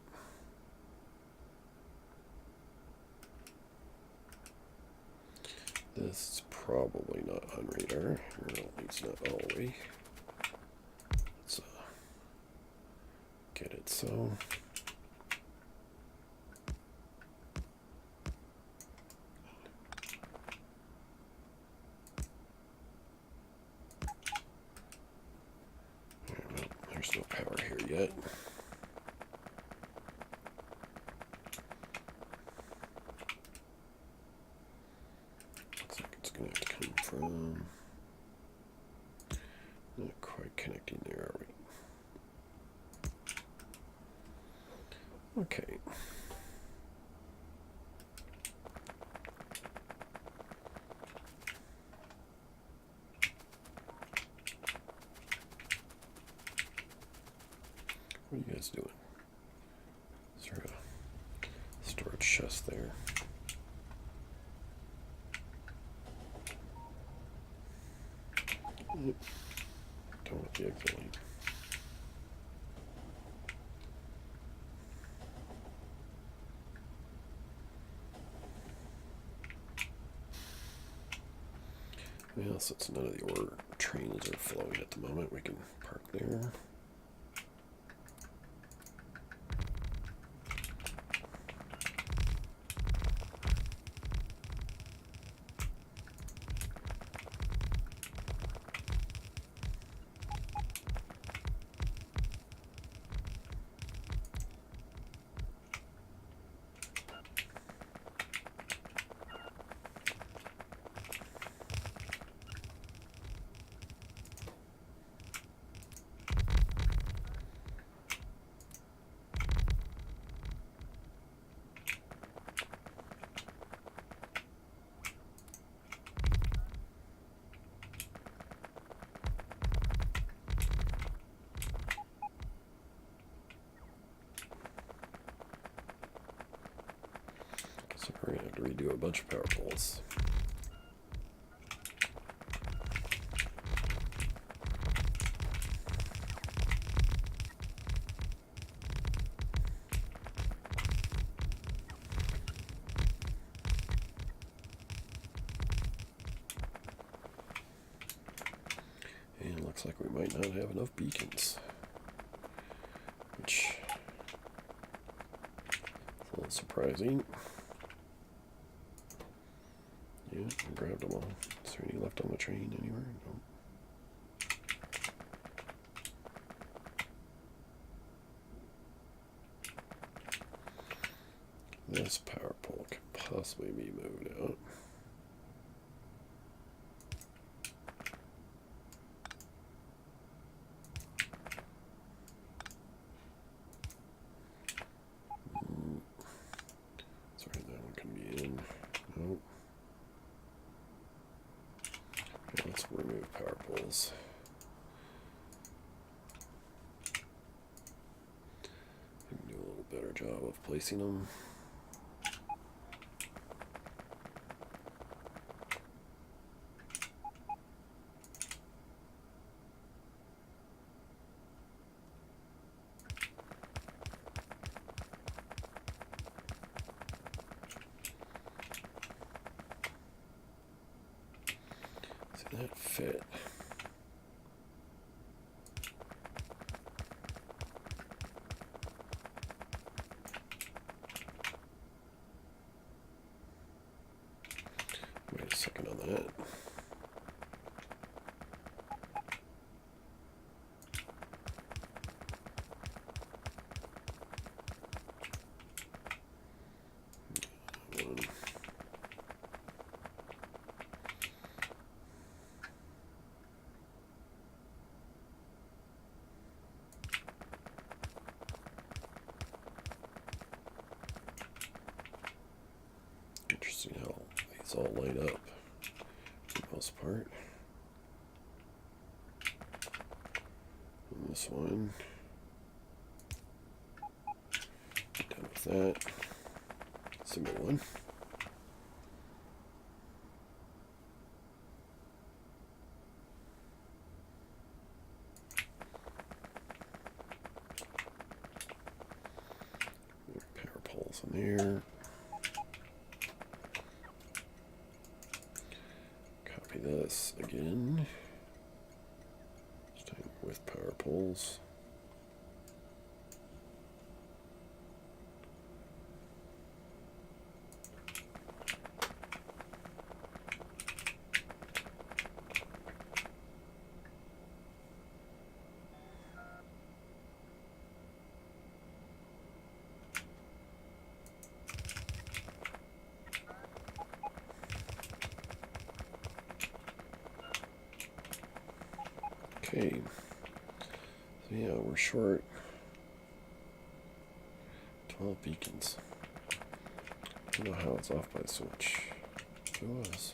This is probably not on radar, or at least not all the way. Let's get it so. Well, there's no power here yet. From not quite connecting there, are we? Okay. What are you guys doing? Is there a storage chest there? Yep. Done with the exit. Yeah, since none of the ore trains are flowing at the moment, we can park there. So we're going to have to redo a bunch of power poles. And looks like we might not have enough beacons, which is a little surprising. Yeah, I grabbed them all. Is there any left on the train anywhere? No. This power pole could possibly be moved out. Sorry, that one can be in. Nope. Okay, let's remove power poles. We can do a little better job of placing them. See that fit? Wait a second on that. Interesting how these all line up for the most part. And this one. Done with that. Single one. Power poles in there. Copy this again. This time with power poles. Okay, so yeah, we're short 12 beacons. I don't know how it's off by so much. It was.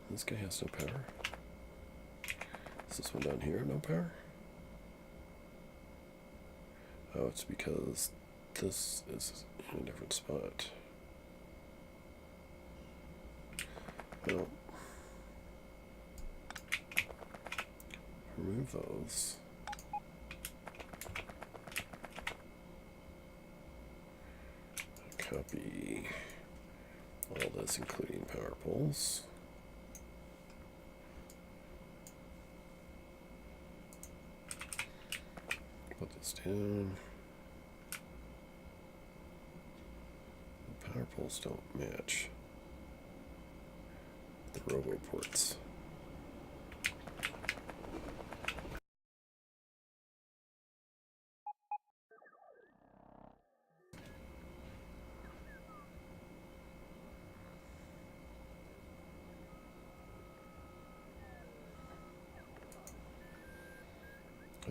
This guy has no power. Is this one down here no power? Oh, it's because this is in a different spot. Well, remove those. Copy all this, including power poles. Put this down. The power poles don't match the robo ports.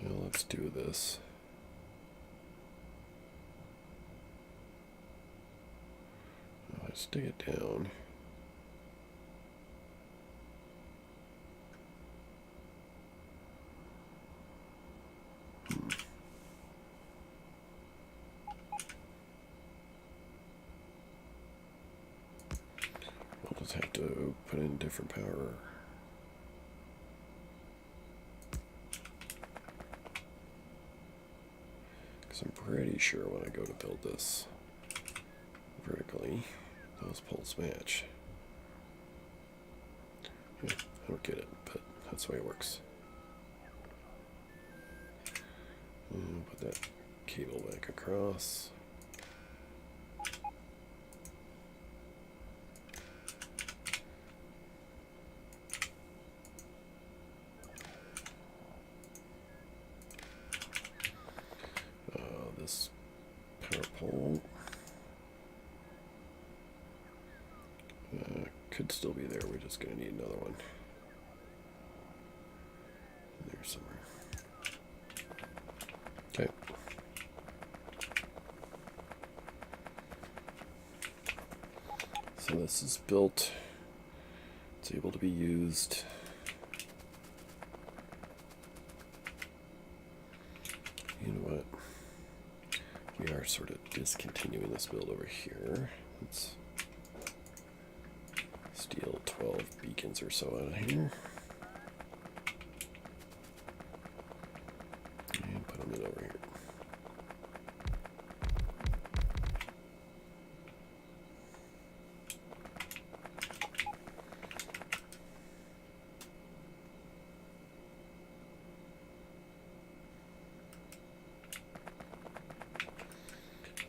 Well, let's do this. Let's dig it down. We'll just have to put in different power. Because I'm pretty sure when I go to build this vertically, those poles match. Yeah, I don't get it, but that's the way it works. And put that cable back across. This power pole could still be there. We're just going to need another one. There somewhere. Okay. So this is built. It's able to be used. You know what? We are sort of discontinuing this build over here. Let's steal 12 beacons or so out of here. And put them in over here.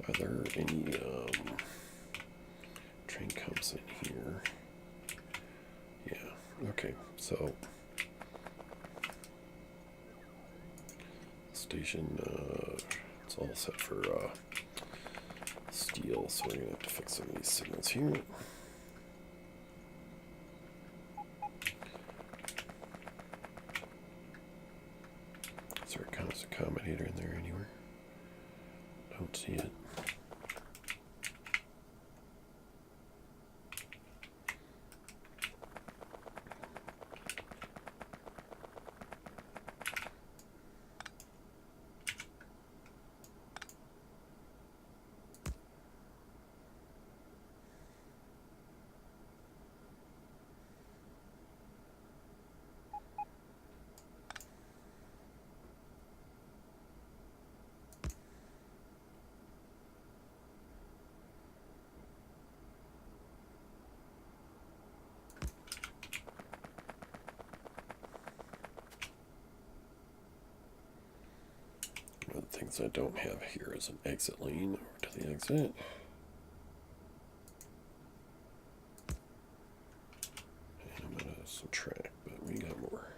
Are there any train comes in here? Yeah, okay, so station, it's all set for steel, so we're gonna have to fix some of these signals here. Is there a constant accommodator in there anywhere? Don't see it. One of the things I don't have here is an exit lane over to the exit. And I'm going to subtract, but we got more.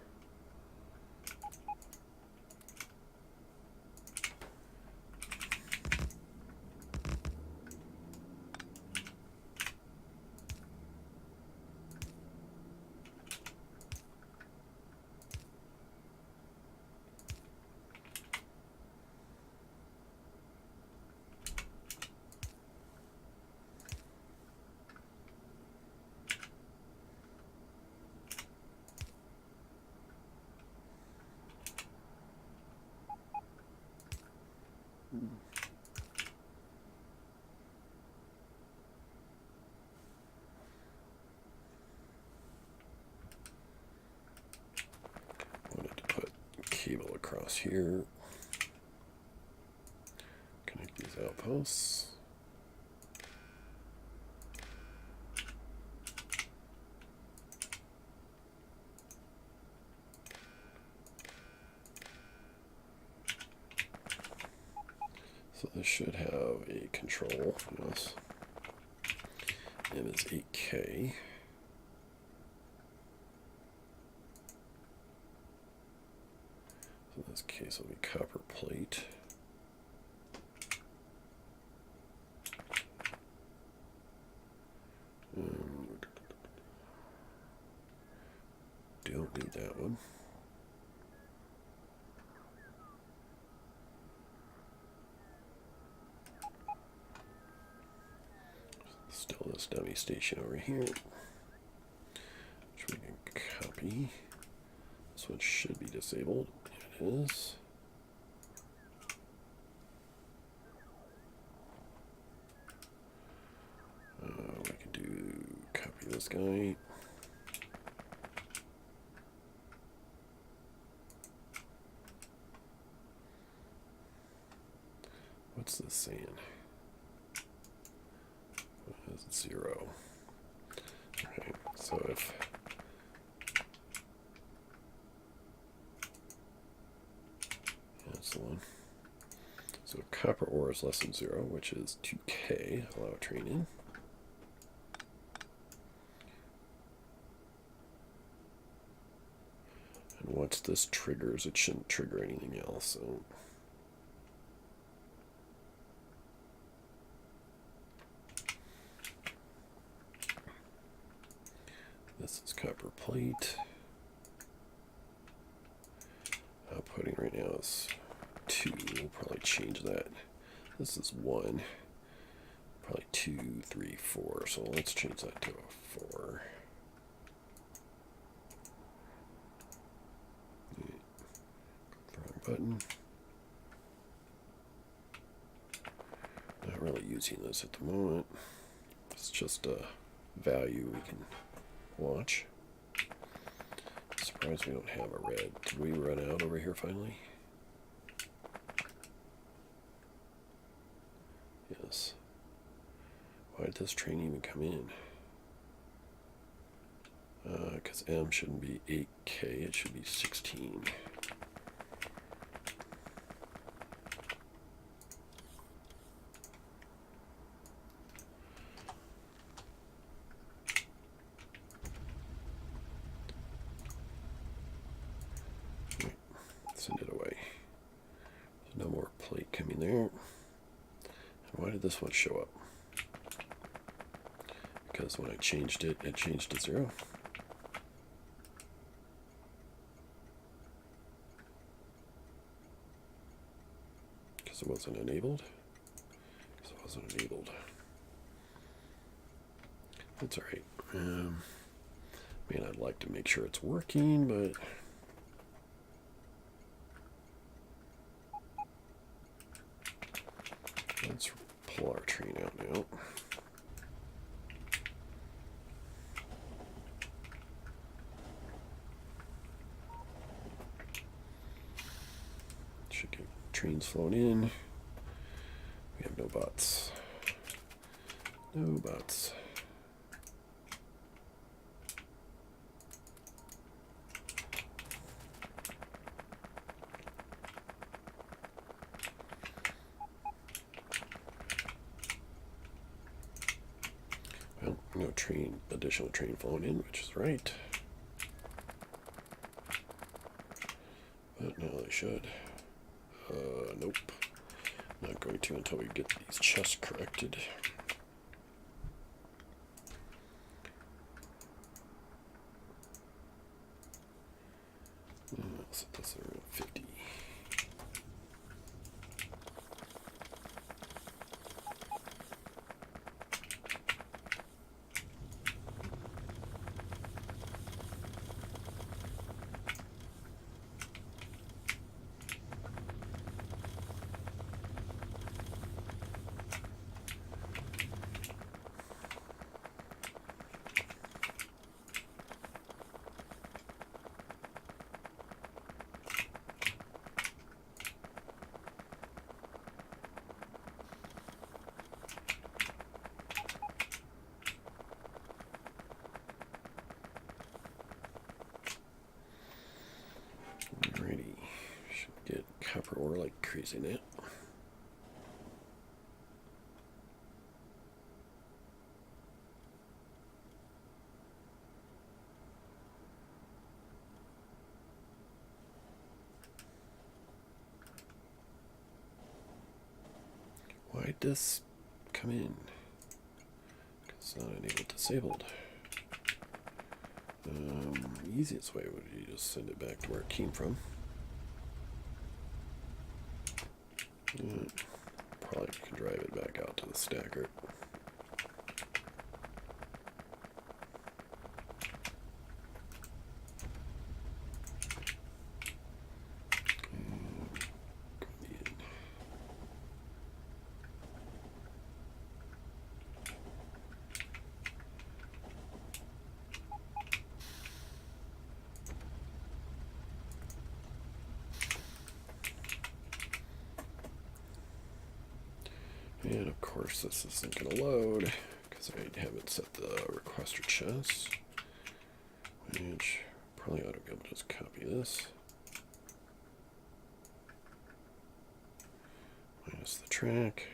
across here. Connect these outposts. So this should have a control, yes. M is 8K. So in this case it'll be copper plate. Don't need that one. Still this dummy station over here, which we can copy. This one should be disabled. It is. We can do copy this guy. What's this saying? What is it? 0. Okay, so if that's the one. So copper ore is less than 0, which is 2K. Allow train in. And once this triggers, it shouldn't trigger anything else. So this is copper plate. Outputting right now is 2. We'll probably change that. This is 1. Probably 2, 3, 4. So let's change that to a 4. Wrong button. Not really using this at the moment. It's just a value we can watch. Surprised we don't have a red. Did we run out over here finally? Yes. Why did this train even come in? Because M shouldn't be 8K, it should be 16. Send it away. There's no more plate coming there. And why did this one show up? Because when I changed it, it changed to 0. Because it wasn't enabled. Because it wasn't enabled. That's alright. I mean, I'd like to make sure it's working, but let's pull our train out now. Should get trains flown in. We have no bots. No bots. Well, no additional train flown in, which is right. But now they should. Nope. Not going to until we get these chests corrected. Set this around 50. like crazy now. Why'd this come in? It's not enabled disabled. The easiest way would be just send it back to where it came from. Probably can drive it back out to the stacker. And of course this isn't going to load because I haven't set the requester chest, which probably ought to be able to just copy this. Minus the track.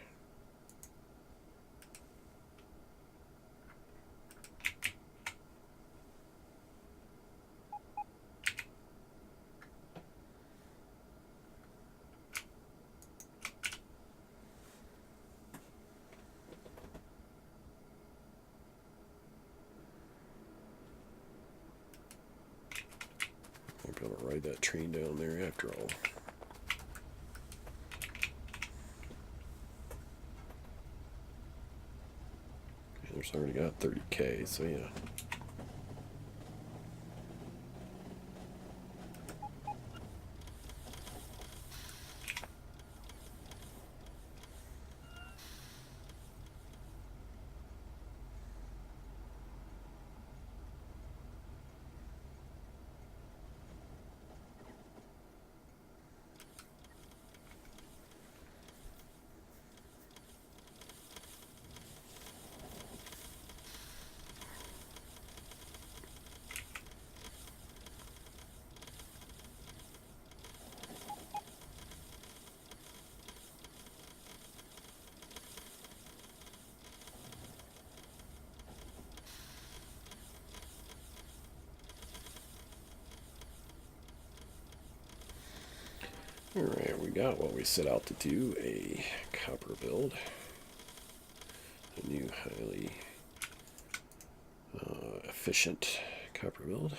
I'll be able to ride that train down there after all. And there's already got 30K, so yeah. Alright, we got what we set out to do, a copper build. A new highly efficient copper build.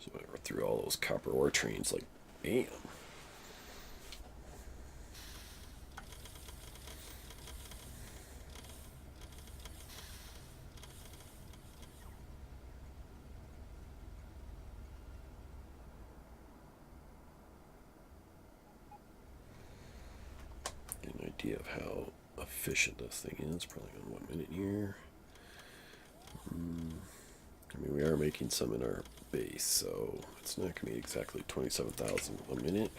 So I went through all those copper ore trains like, bam. Get an idea of how efficient this thing is. Probably on 1 minute here. I mean, we are making some in our base, so it's not going to be exactly 27,000 a minute.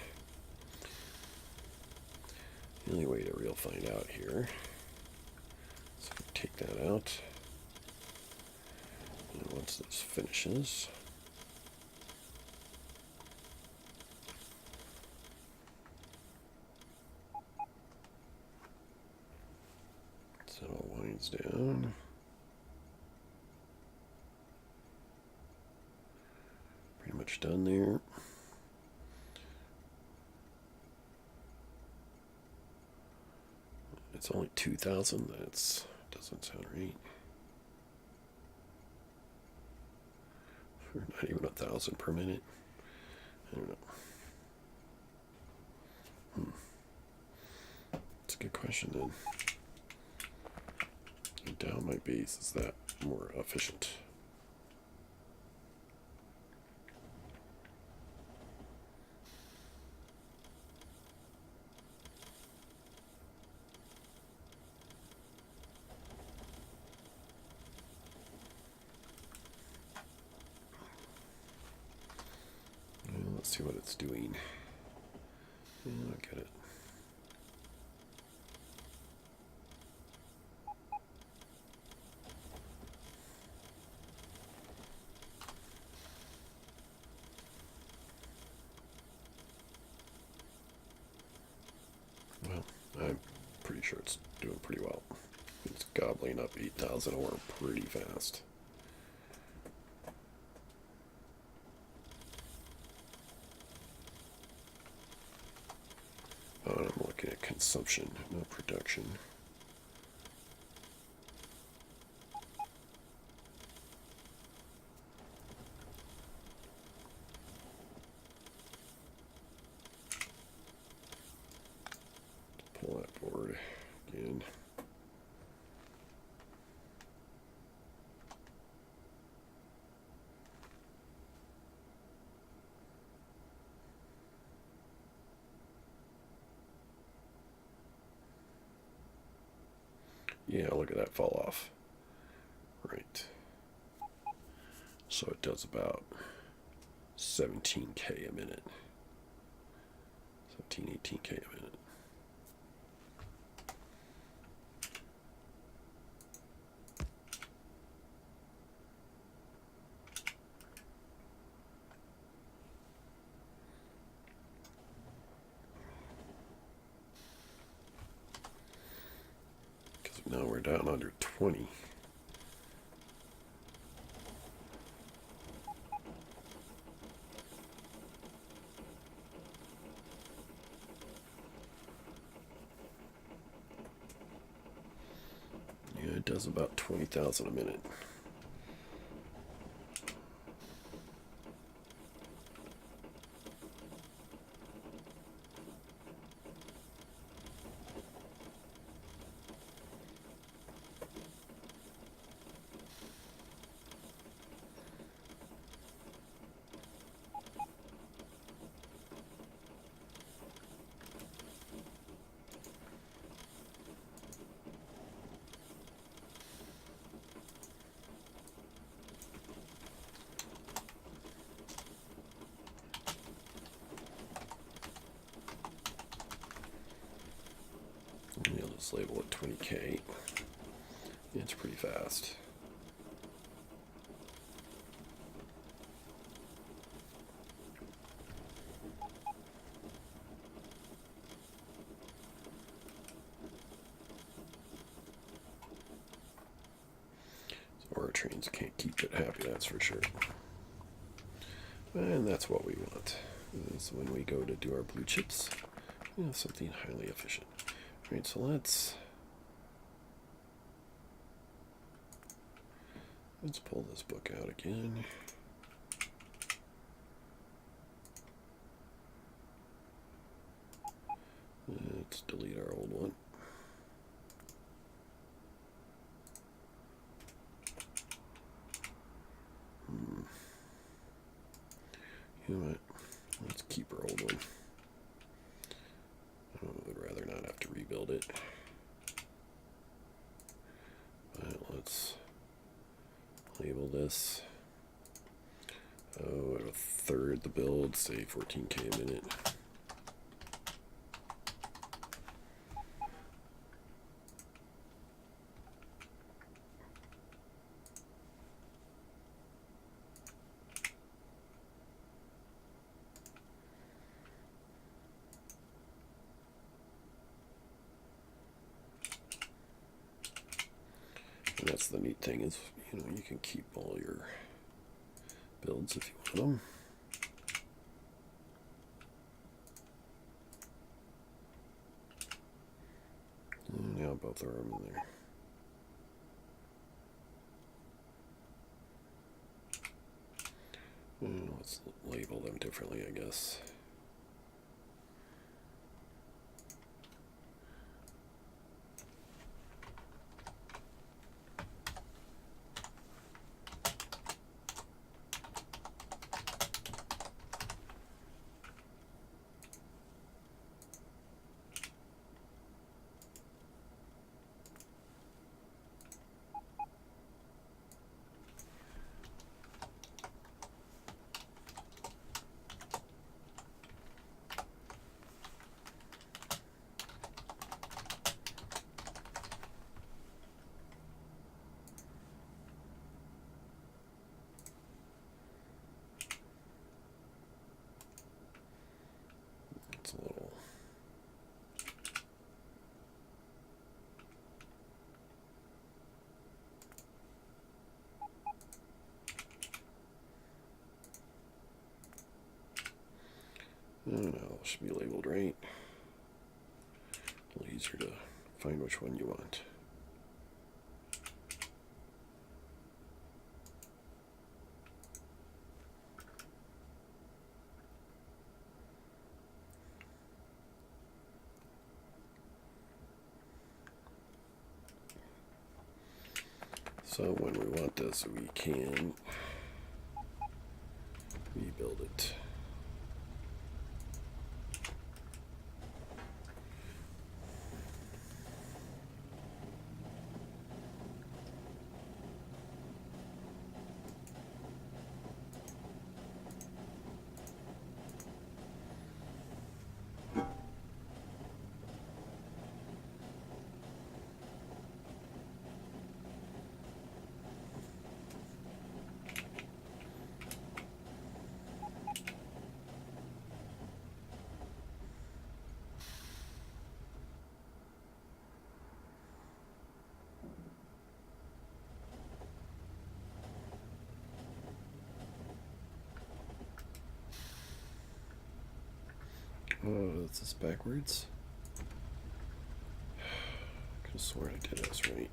The only way to real find out here is if we take that out, and once this finishes, so it all winds down. Pretty much done there. It's only 2,000. That doesn't sound right. Or not even 1,000 per minute. I don't know. That's a good question then. I doubt my base is that more efficient. Well, let's see what it's doing. Yeah, I get it. Well, I'm pretty sure it's doing pretty well. It's gobbling up 8,000 ore pretty fast. Oh, and I'm looking at consumption, no production. Pull that board again. Yeah, look at that fall off. Right. So it does about 17K a minute. 17, 18K a minute. Because now we're down under 20. Yeah, it does about 20,000 a minute. I'll just label it 20K. It's pretty fast. Ore trains can't keep it happy, that's for sure. And that's what we want. So when we go to do our blue chips, we have something highly efficient. All right, so let's pull this book out again. Let's delete our old one. You know what? Let's keep our old one. I would rather not have to rebuild it. But let's label this. Oh, at a third the build, say 14K a minute. And that's the neat thing is, you can keep all your builds if you want them. And now both are in there. Let's label them differently, I guess. It's a little. I don't know, it should be labeled right. A little easier to find which one you want. So when we want this, we can rebuild it. Oh, is this backwards? Could have sworn I did this right.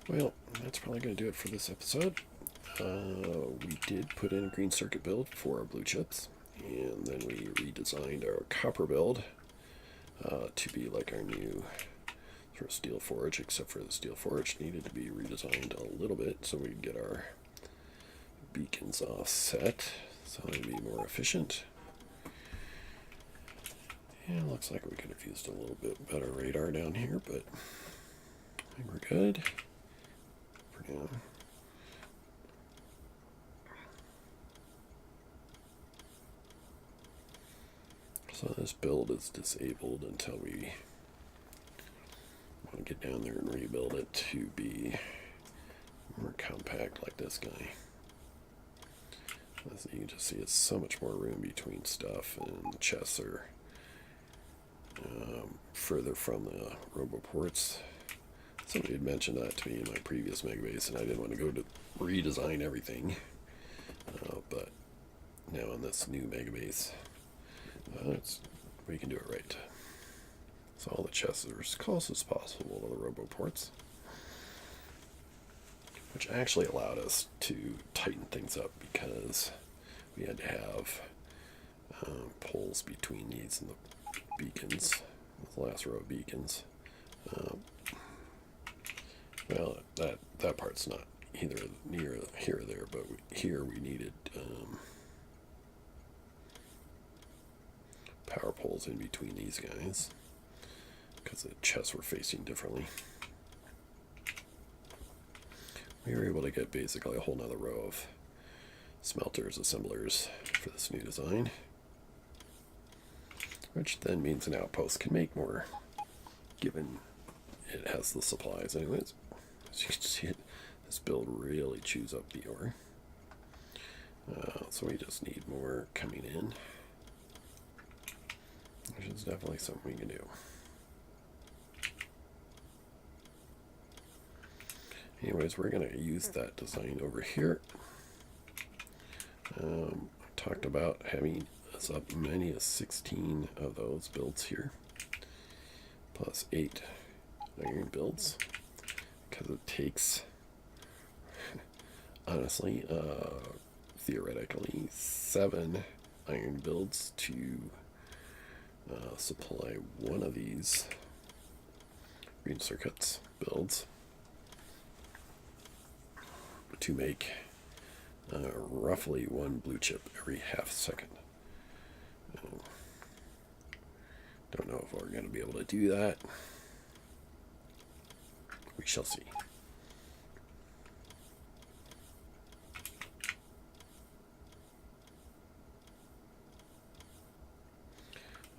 Well, that's probably going to do it for this episode. We did put in a green circuit build for our blue chips, and then we redesigned our copper build to be like our new sort of steel forge, except for the steel forge needed to be redesigned a little bit so we could get our beacons offset so it'd be more efficient. And it looks like we could have used a little bit better radar down here, but I think we're good for now. So this build is disabled until we want to get down there and rebuild it to be more compact like this guy. As you can just see, it's so much more room between stuff, and the chests are further from the roboports. Somebody had mentioned that to me in my previous Megabase, and I didn't want to go to redesign everything. But now on this new Megabase, we can do it right. So all the chests are as close as possible to the roboports, which actually allowed us to tighten things up because we had to have poles between these and the beacons, the last row of beacons. Well, that part's not either near here or there, but here we needed power poles in between these guys because the chests were facing differently. We were able to get basically a whole nother row of smelters, assemblers for this new design, which then means an outpost can make more, given it has the supplies. Anyways, as you can see, this build really chews up the ore. So we just need more coming in, which is definitely something we can do. Anyways, we're going to use that design over here. I talked about having as many as 16 of those builds here, plus 8 iron builds, because it takes, honestly, theoretically, 7 iron builds to supply one of these green circuits builds to make roughly 1 blue chip every half second. Don't know if we're going to be able to do that. We shall see.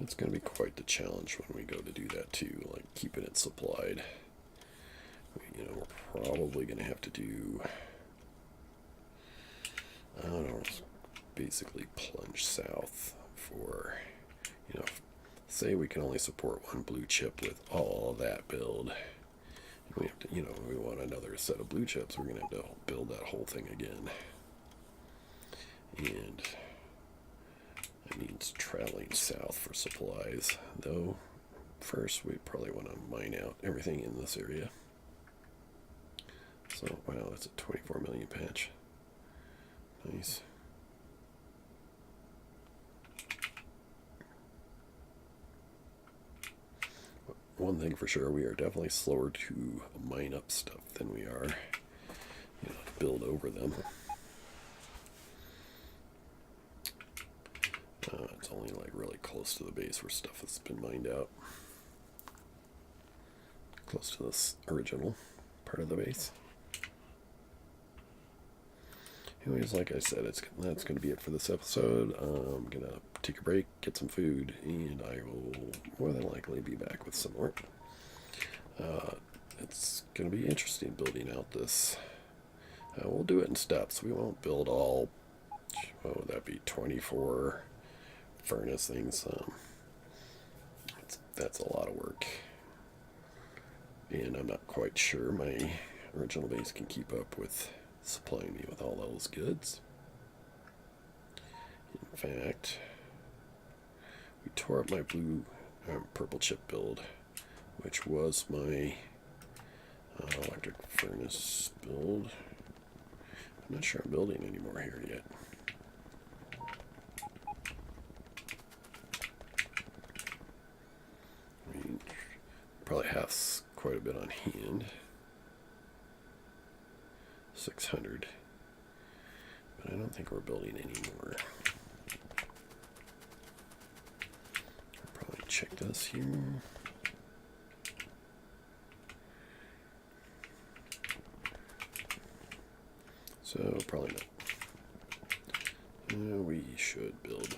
It's going to be quite the challenge when we go to do that too, like keeping it supplied. You know, we're probably going to have to do, I don't know, basically plunge south for, you know, say we can only support 1 blue chip with all of that build. We have to, you know, we want another set of blue chips, we're going to have to build that whole thing again. And that means traveling south for supplies, though first we probably want to mine out everything in this area. So, wow, that's a 24 million patch. Nice. One thing for sure, we are definitely slower to mine up stuff than we are, you know, to build over them. It's only like really close to the base where stuff has been mined out. Close to this original part of the base. Anyways, like I said, that's going to be it for this episode. I'm going to take a break, get some food, and I will more than likely be back with some more. It's going to be interesting building out this. We'll do it in steps. We won't build all, what would that be, 24 furnace things. That's a lot of work. And I'm not quite sure my original base can keep up with supplying me with all those goods. In fact, we tore up my purple chip build, which was my electric furnace build. I'm not sure I'm building anymore here yet. I mean, probably have quite a bit on hand. 600. But I don't think we're building anymore. I'll probably check this here. So probably not. We should build.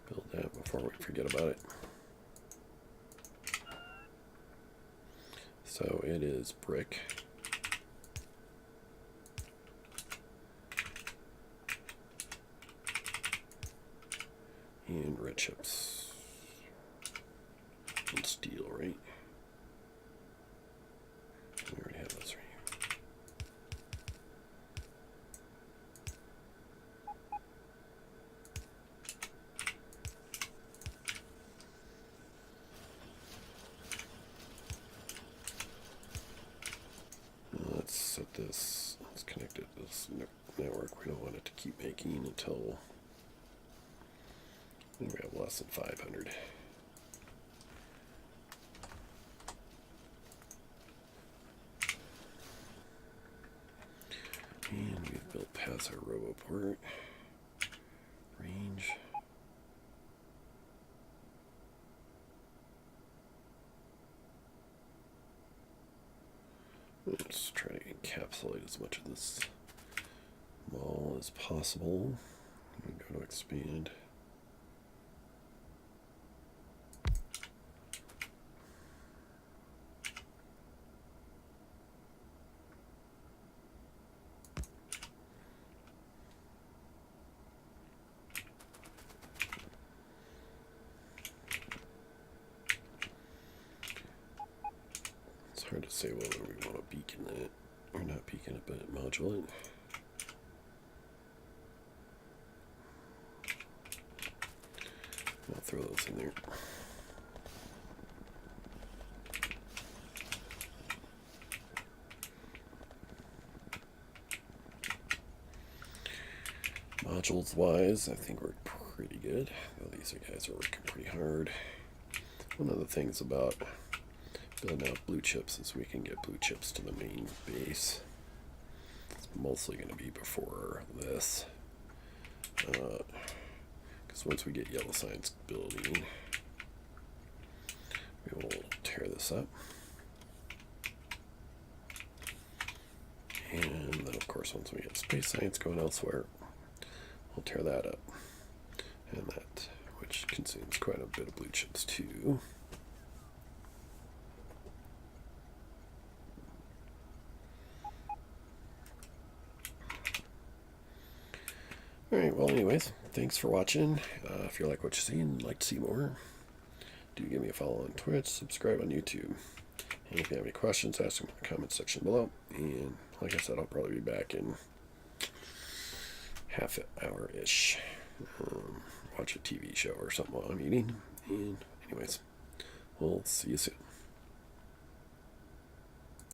Build that before we forget about it. So it is brick. And red chips. And steel, right? We already have those right here. Let's set this, let's connect it to this network. We don't want it to keep making until we have less than 500. And we've built past our RoboPort. Range. Let's try to encapsulate as much of this mall as possible. I'm going to expand. It's hard to say whether we want to beacon it or not beacon it, but module it. I'll throw those in there. Modules wise, I think we're pretty good. Well, these guys are working pretty hard. One of the things about building out blue chips is we can get blue chips to the main base. It's mostly going to be before this. Because once we get yellow signs building, we will tear this up. And then, of course, once we get space science going elsewhere, we'll tear that up. And that, which consumes quite a bit of blue chips too. Alright, well anyways, thanks for watching. If you like what you see and like to see more, do give me a follow on Twitch, subscribe on YouTube. And if you have any questions, ask them in the comment section below. And like I said, I'll probably be back in half an hour-ish. Watch a TV show or something while I'm eating. And anyways, we'll see you soon.